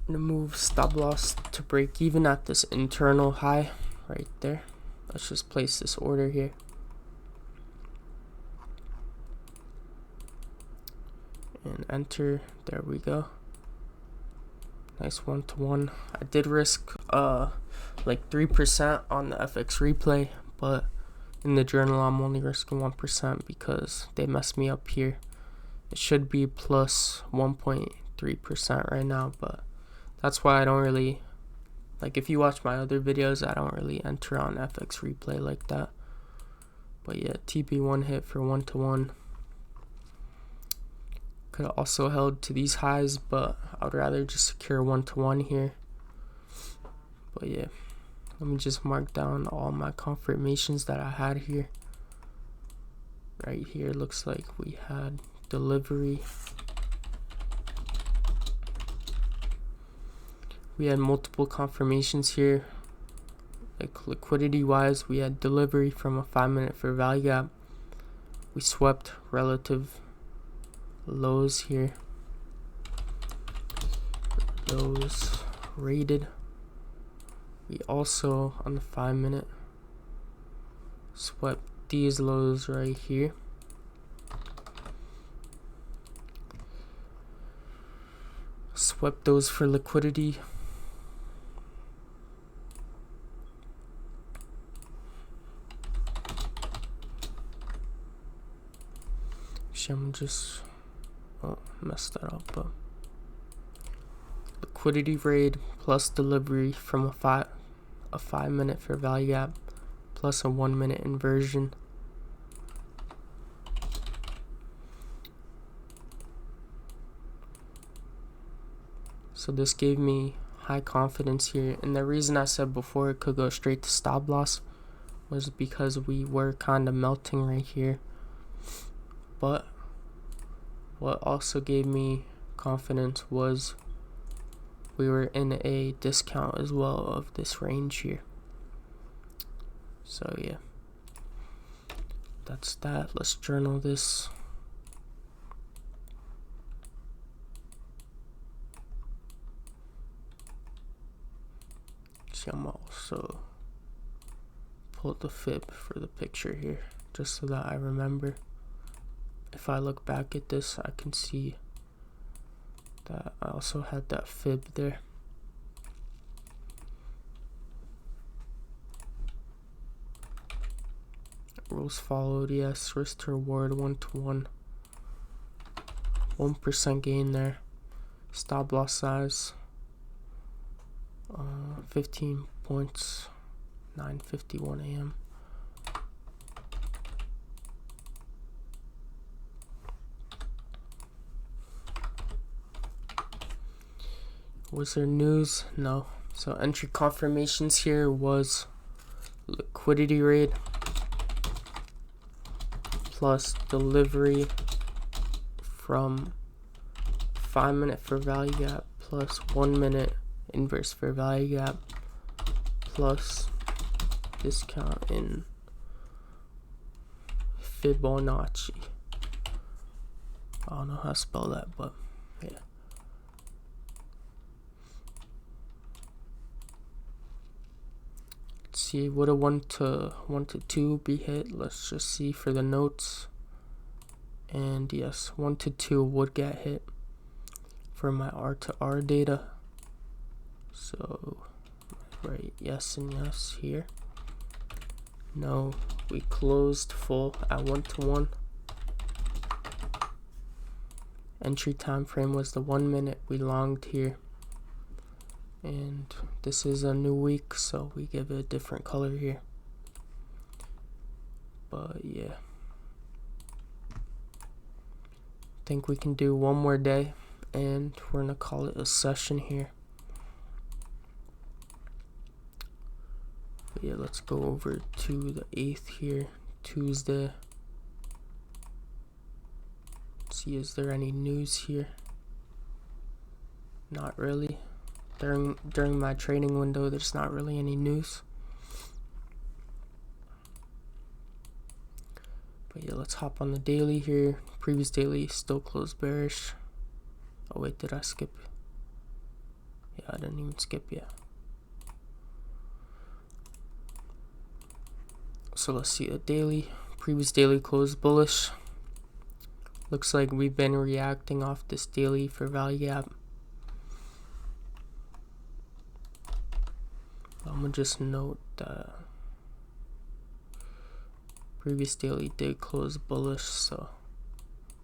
I'm gonna move stop loss to break even at this internal high right there. Let's just place this order here. And enter. There we go. Nice 1-to-1. I did risk like 3% on the FXREPLAY, but in the journal I'm only risking 1% because they messed me up here. It should be plus 1.3% right now, but that's why I don't really, like, if you watch my other videos, I don't really enter on FXREPLAY like that. But yeah, TP1 hit for 1-to-1. Could have also held to these highs, but I would rather just secure 1-to-1 here. But yeah, let me just mark down all my confirmations that I had here. Right here looks like we had delivery. We had multiple confirmations here. Like liquidity wise, we had delivery from a 5 minute fair value gap. We swept relative lows here. Lows rated. We also on the 5 minute swept these lows right here. Swept those for liquidity. Actually, I'm just messed that up, but liquidity raid plus delivery from a 5 minute fair value gap plus a 1 minute inversion. So this gave me high confidence here, and the reason I said before it could go straight to stop loss was because we were kind of melting right here. But what also gave me confidence was we were in a discount as well of this range here. So yeah, that's that. Let's journal this. see, I'm also pull the fib for the picture here, just so that I remember. If I look back at this, I can see that I also had that fib there. Rules followed, yes. Risk to reward 1-to-1. 1% gain there. Stop loss size 15 points. 9:51 a.m. Was there news? No. So entry confirmations here was liquidity rate plus delivery from 5-minute fair value gap plus 1-minute inverse fair value gap plus discount in Fibonacci. I don't know how to spell that, but yeah. Let's see, would a 1-to-2 be hit? Let's just see for the notes. And yes, 1-to-2 would get hit for my R-to-R data. So right, yes and yes here. No, we closed full at 1-to-1. Entry time frame was the 1 minute. We longed here. And this is a new week, so we give it a different color here. But yeah. Think we can do one more day, and we're gonna call it a session here. But yeah, let's go over to the 8th here, Tuesday. See, is there any news here? Not really. During my trading window, there's not really any news. But yeah, let's hop on the daily here. Previous daily still closed bearish. Oh wait, did I skip? Yeah, I didn't even skip yet. So let's see the daily. Previous daily closed bullish. Looks like we've been reacting off this daily for value gap. I'm gonna just note that previous daily did close bullish, so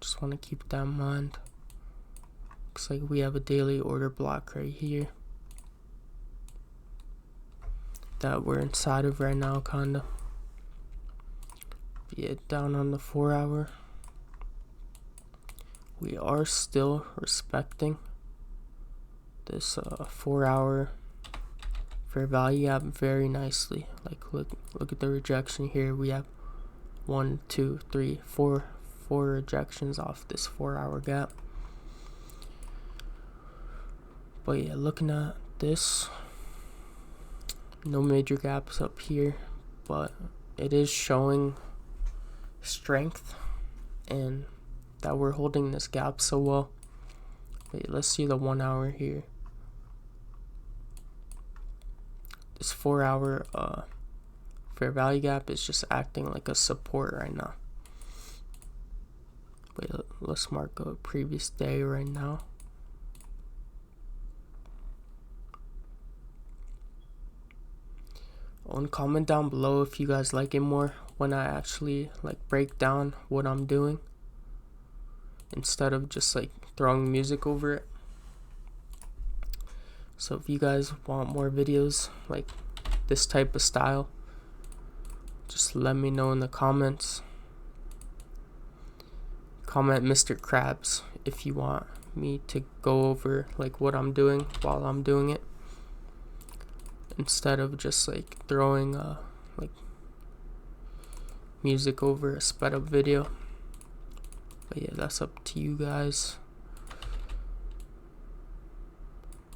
just want to keep that in mind. Looks like we have a daily order block right here that we're inside of right now, kinda. Yeah, down on the 4-hour. We are still respecting this 4-hour fair value gap very nicely. Like look at the rejection here. We have 1, 2, 3, 4 rejections off this 4-hour gap. But yeah, looking at this, no major gaps up here, but it is showing strength and that we're holding this gap so well. But yeah, let's see the 1-hour here. This 4-hour fair value gap is just acting like a support right now. Wait, let's mark a previous day right now. And comment down below if you guys like it more when I actually like break down what I'm doing instead of just like throwing music over it. So if you guys want more videos like this type of style, just let me know in the comments. Comment Mr. Krabs if you want me to go over like what I'm doing while I'm doing it, instead of just like throwing like music over a sped up video. But yeah, that's up to you guys.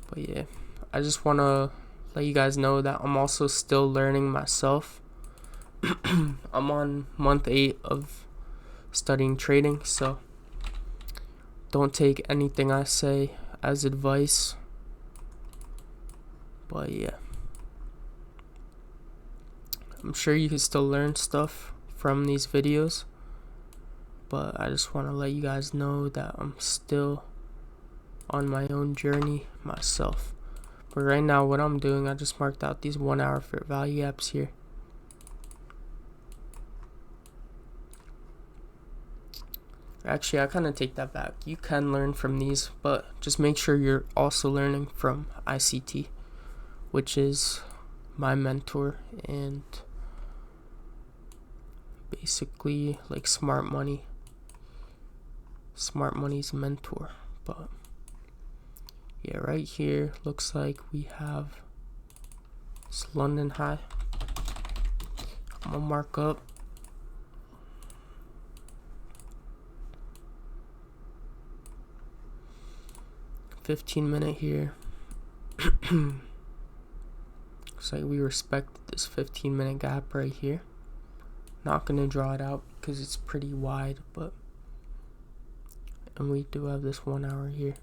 But yeah, I just want to let you guys know that I'm also still learning myself. I'm on month 8 of studying trading, so don't take anything I say as advice. But yeah, I'm sure you can still learn stuff from these videos, but I just want to let you guys know that I'm still on my own journey myself. But right now what I'm doing, I just marked out these 1 hour fair value gaps here. Actually, I kind of take that back. You can learn from these, but just make sure you're also learning from ICT, which is my mentor and basically like Smart Money's mentor. But yeah, right here looks like we have this London high. I'm gonna mark up 15-minute here. Looks like we respect this 15-minute gap right here. Not gonna draw it out because it's pretty wide, and we do have this 1 hour here.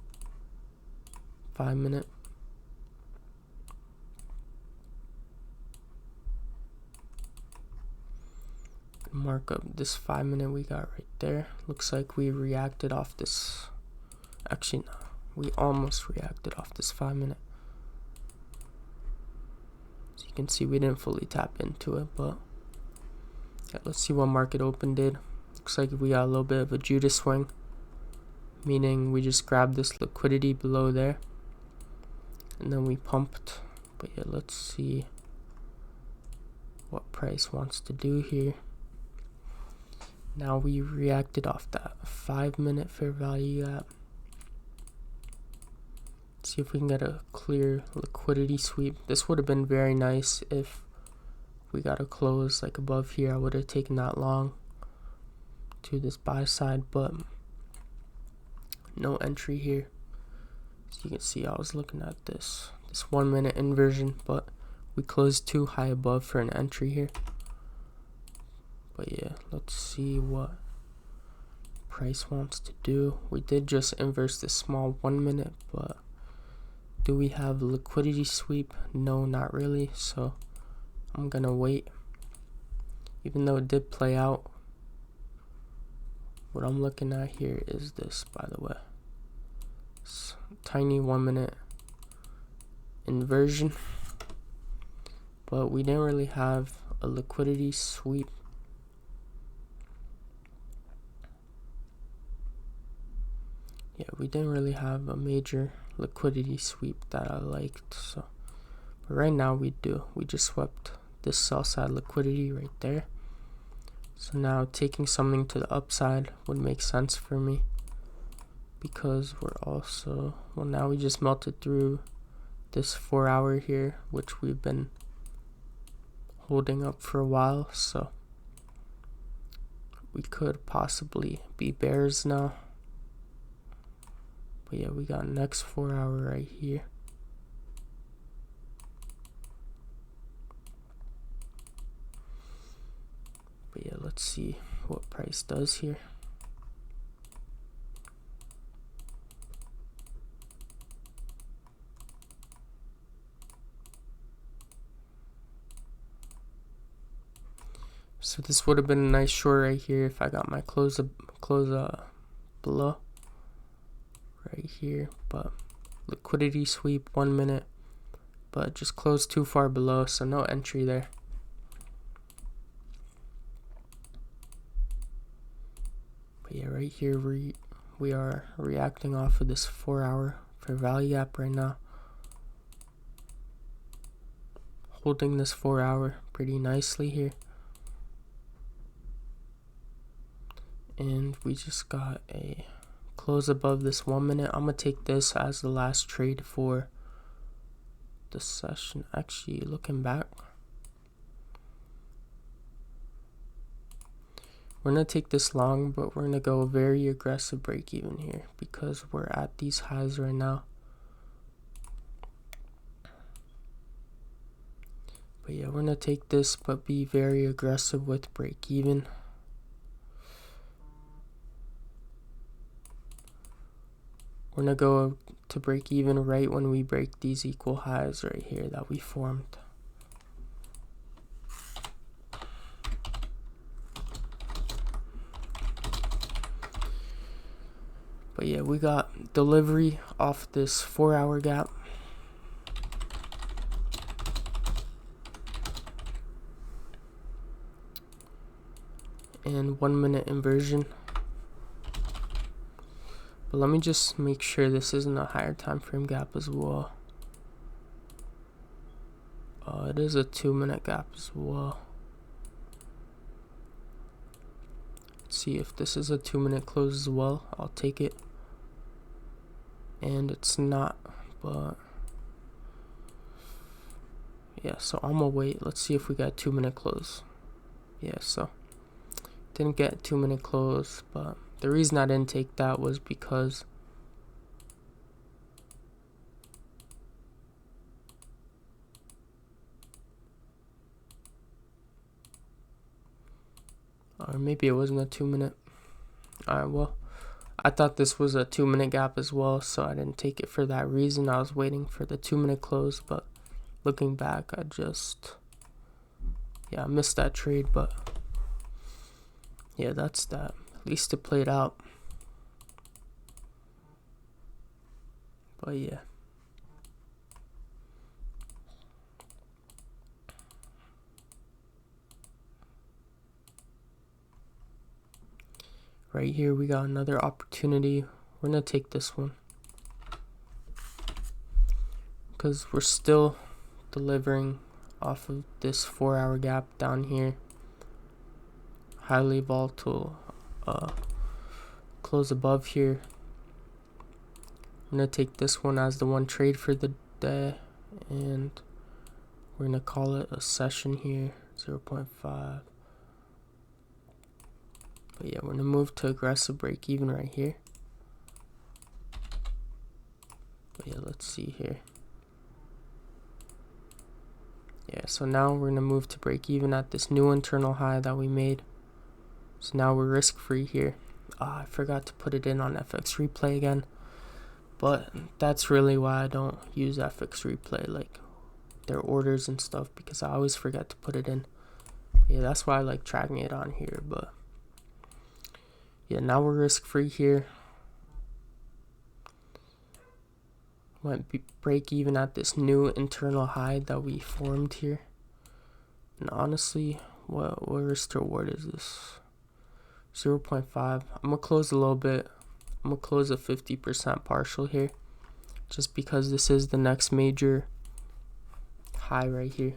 5-minute. Mark up this 5-minute we got right there. Looks like we reacted off this. Actually, no. We almost reacted off this 5-minute. So you can see we didn't fully tap into it, but yeah, let's see what market open did. Looks like we got a little bit of a Judas swing, meaning we just grabbed this liquidity below there and then we pumped. But yeah, let's see what price wants to do here. Now we reacted off that 5-minute fair value gap. See if we can get a clear liquidity sweep. This would have been very nice if we got a close like above here. I would have taken that long to this buy side, but no entry here. So you can see I was looking at this 1-minute inversion, but we closed too high above for an entry here. But yeah, let's see what price wants to do. We did just inverse this small 1-minute, but do we have a liquidity sweep? No, not really. So I'm gonna wait. Even though it did play out, what I'm looking at here is this, by the way. It's tiny 1-minute inversion, but we didn't really have a liquidity sweep. Yeah, we didn't really have a major liquidity sweep that I liked. So, but right now we do. We just swept this sell side liquidity right there. So now taking something to the upside would make sense for me, because we're also, well, now we just melted through this 4 hour here, which we've been holding up for a while. So we could possibly be bears now. But yeah, we got next 4 hour right here. But yeah, let's see what price does here. So this would have been a nice short right here if I got my close below right here, but liquidity sweep 1 minute, but just closed too far below, so no entry there. But yeah, right here we are reacting off of this 4 hour fair value gap right now, holding this 4 hour pretty nicely here. And we just got a close above this 1 minute. I'm gonna take this as the last trade for the session. Actually, looking back, we're gonna take this long, but we're gonna go a very aggressive break even here because we're at these highs right now. But yeah, we're gonna take this but be very aggressive with break even. We're gonna go to break even right when we break these equal highs right here that we formed. But yeah, we got delivery off this 4-hour gap. And 1 minute inversion. But let me just make sure this isn't a higher time frame gap as well. It is a 2 minute gap as well. Let's see if this is a 2 minute close as well. I'll take it. And it's not, but yeah, so I'm gonna wait. Let's see if we got 2 minute close. Yeah, so didn't get 2 minute close, but the reason I didn't take that was because or maybe it wasn't a 2 minute. Alright, well, I thought this was a 2 minute gap as well, so I didn't take it for that reason. I was waiting for the 2 minute close, but looking back, I missed that trade, but yeah, that's that. At least it played out. But yeah. Right here, we got another opportunity. We're gonna take this one because we're still delivering off of this 4-hour gap down here. Highly volatile close above here. I'm gonna take this one as the one trade for the day, and we're gonna call it a session here, 0.5. But yeah, we're gonna move to aggressive break even right here. But yeah, let's see here. Yeah, so now we're gonna move to break even at this new internal high that we made. So now we're risk free here. I forgot to put it in on FXREPLAY again, but that's really why I don't use FXREPLAY, like their orders and stuff, because I always forget to put it in. Yeah, that's why I like tracking it on here. But yeah, now we're risk free here. Went break even at this new internal high that we formed here. And honestly, what risk to reward is this? 0.5. I'm gonna close a little bit. I'm gonna close a 50% partial here, just because this is the next major high right here.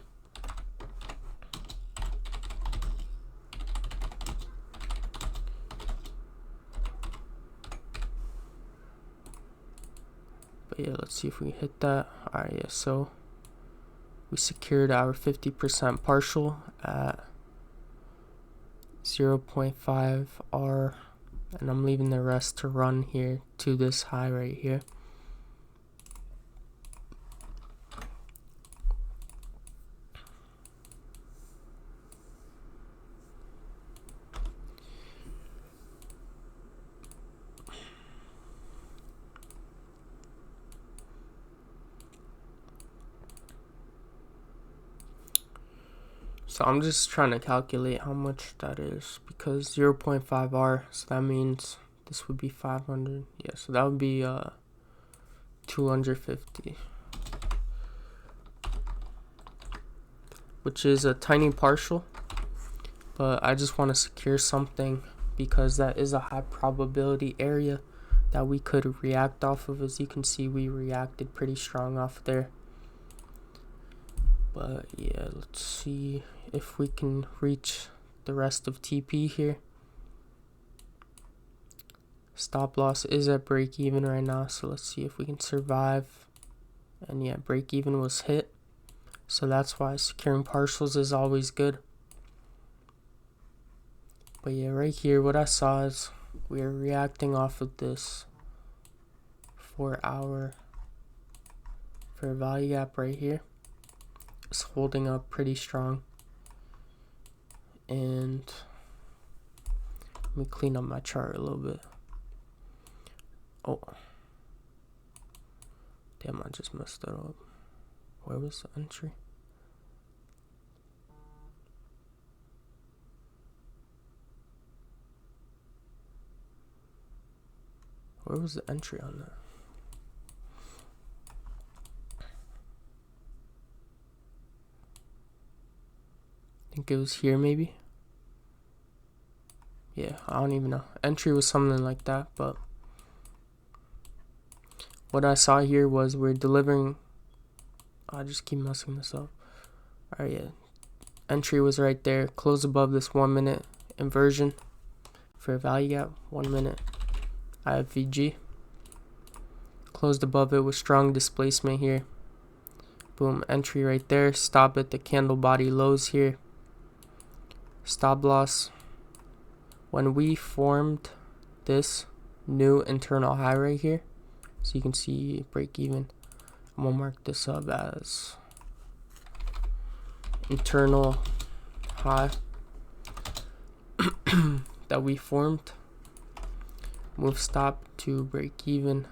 But yeah, let's see if we can hit that. Alright, yeah, so we secured our 50% partial at 0.5 R, and I'm leaving the rest to run here to this high right here. So I'm just trying to calculate how much that is, because 0.5 R, so that means this would be 500. Yeah, so that would be 250, which is a tiny partial, but I just want to secure something because that is a high probability area that we could react off of. As you can see, we reacted pretty strong off there. But yeah, let's see if we can reach the rest of TP here. Stop loss is at break even right now, so let's see if we can survive. And yeah, break even was hit, so that's why securing partials is always good. But yeah, right here, what I saw is we are reacting off of this 4-hour fair value gap right here. It's holding up pretty strong. And let me clean up my chart a little bit. Oh, damn, I just messed that up. Where was the entry? Where was the entry on that? I think it was here maybe. Yeah, I don't even know. Entry was something like that, but what I saw here was we're delivering. I just keep messing this up. Alright, yeah. Entry was right there. Close above this 1 minute inversion for a value gap. 1 minute IFVG. Closed above it with strong displacement here. Boom, entry right there. Stop at the candle body lows here. Stop loss. When we formed this new internal high right here, so you can see break even, I'm gonna mark this up as internal high that we formed. Move stop to break even.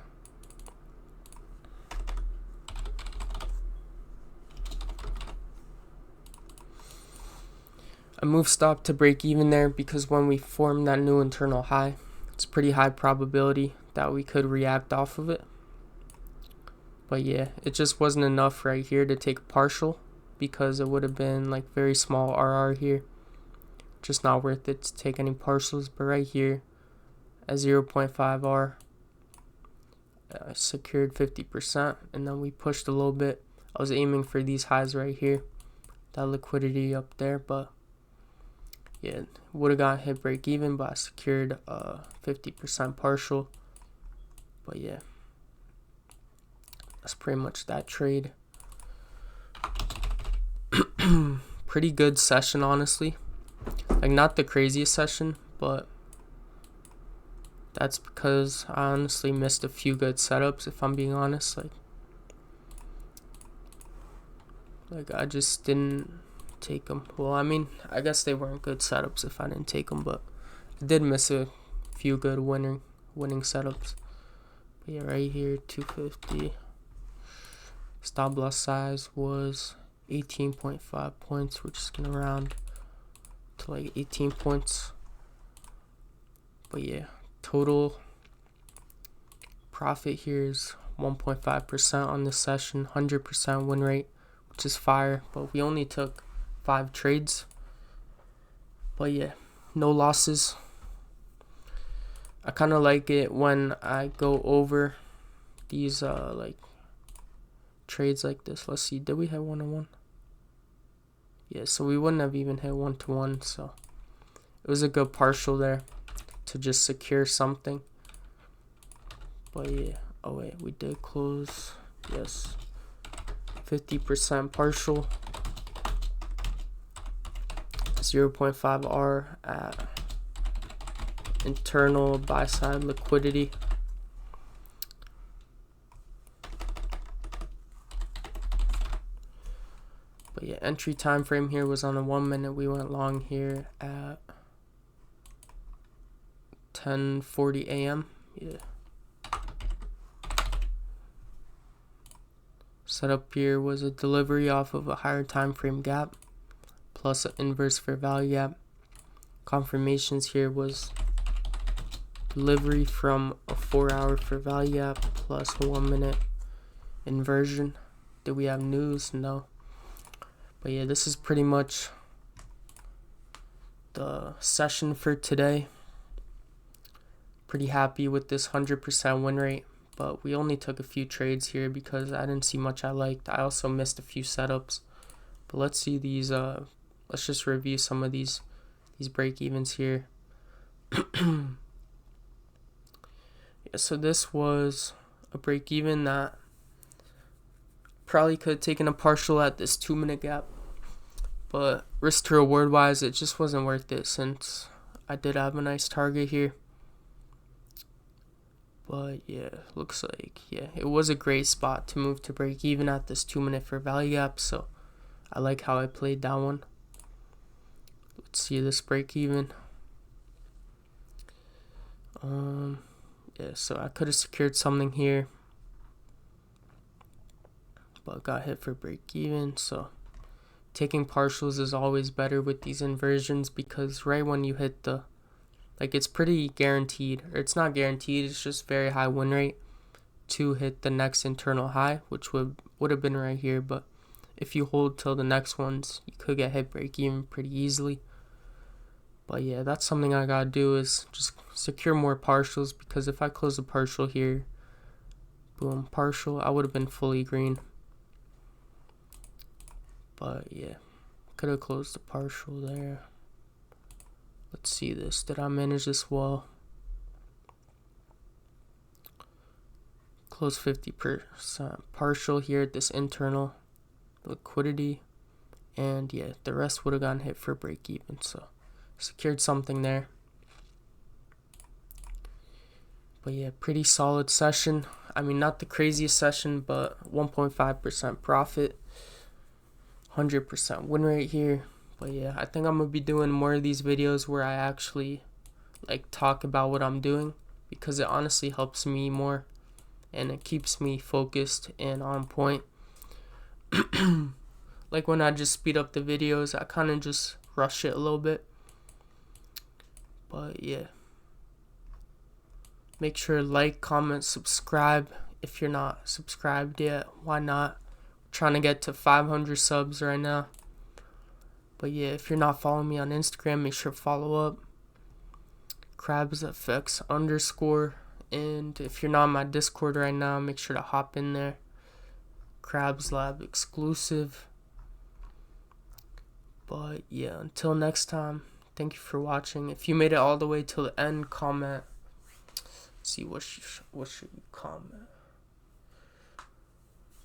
I move stop to break even there because when we form that new internal high, it's pretty high probability that we could react off of it. But yeah, it just wasn't enough right here to take a partial because it would have been like very small RR here. Just not worth it to take any partials. But right here at 0.5 R, I secured 50%, and then we pushed a little bit. I was aiming for these highs right here, that liquidity up there, but yeah, would have got hit break even, but I secured 50% partial. But yeah, that's pretty much that trade. Pretty good session, honestly. Like, not the craziest session, but that's because I honestly missed a few good setups, if I'm being honest. Like I just didn't take them. Well, I mean, I guess they weren't good setups if I didn't take them, but I did miss a few good winning setups. But yeah, right here, 250. Stop loss size was 18.5 points. We're just gonna round to like 18 points. But yeah, total profit here is 1.5% on this session, 100% win rate, which is fire. But we only took 5 trades. But yeah, no losses. I kind of like it when I go over these like trades like this. Let's see, did we hit 1-on-1? Yeah, so we wouldn't have even hit 1-to-1, so it was a good partial there to just secure something. But yeah, oh wait, we did close, yes, 50% partial, 0.5 R at internal buy side liquidity. But yeah, entry time frame here was on a 1 minute. We went long here at 10:40 a.m. Yeah. Setup here was a delivery off of a higher time frame gap plus an inverse fair value gap. Confirmations here was delivery from a 4-hour fair value gap plus a 1 minute inversion. Did we have news? No. But yeah, this is pretty much the session for today. Pretty happy with this 100% win rate, but we only took a few trades here because I didn't see much I liked. I also missed a few setups. But let's see these, let's just review some of these break evens here. Yeah, so this was a break even that probably could have taken a partial at this 2 minute gap, but risk to reward wise, it just wasn't worth it since I did have a nice target here. But yeah, looks like, yeah, it was a great spot to move to break even at this 2 minute fair value gap, so I like how I played that one. Let's see this break even. Yeah, so I could have secured something here, but got hit for break even. So taking partials is always better with these inversions because right when you hit the Like, it's pretty guaranteed, or it's not guaranteed, it's just very high win rate to hit the next internal high, which would have been right here. But if you hold till the next ones, you could get hit break even pretty easily. But yeah, that's something I gotta do, is just secure more partials, because if I close the partial here, boom, partial, I would have been fully green. But yeah, could have closed the partial there. Let's see this. Did I manage this well? Close 50% partial here at this internal liquidity, and yeah, the rest would have gotten hit for break even. So secured something there. But yeah, pretty solid session. I mean, not the craziest session, but 1.5% profit, 100% win rate here. But yeah, I think I'm gonna be doing more of these videos where I actually like talk about what I'm doing, because it honestly helps me more and it keeps me focused and on point. Like when I just speed up the videos, I kind of just rush it a little bit. But yeah, make sure to like, comment, subscribe if you're not subscribed yet. Why not? I'm trying to get to 500 subs right now. But yeah, if you're not following me on Instagram, make sure to follow up, KrabsFX_. And if you're not on my Discord right now, make sure to hop in there. KrabsLab exclusive. But yeah, until next time, thank you for watching. If you made it all the way till the end, comment. Let's see, what should we comment?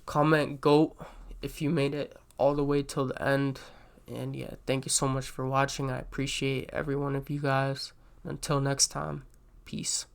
Comment GOAT if you made it all the way till the end. And yeah, thank you so much for watching. I appreciate every one of you guys. Until next time, peace.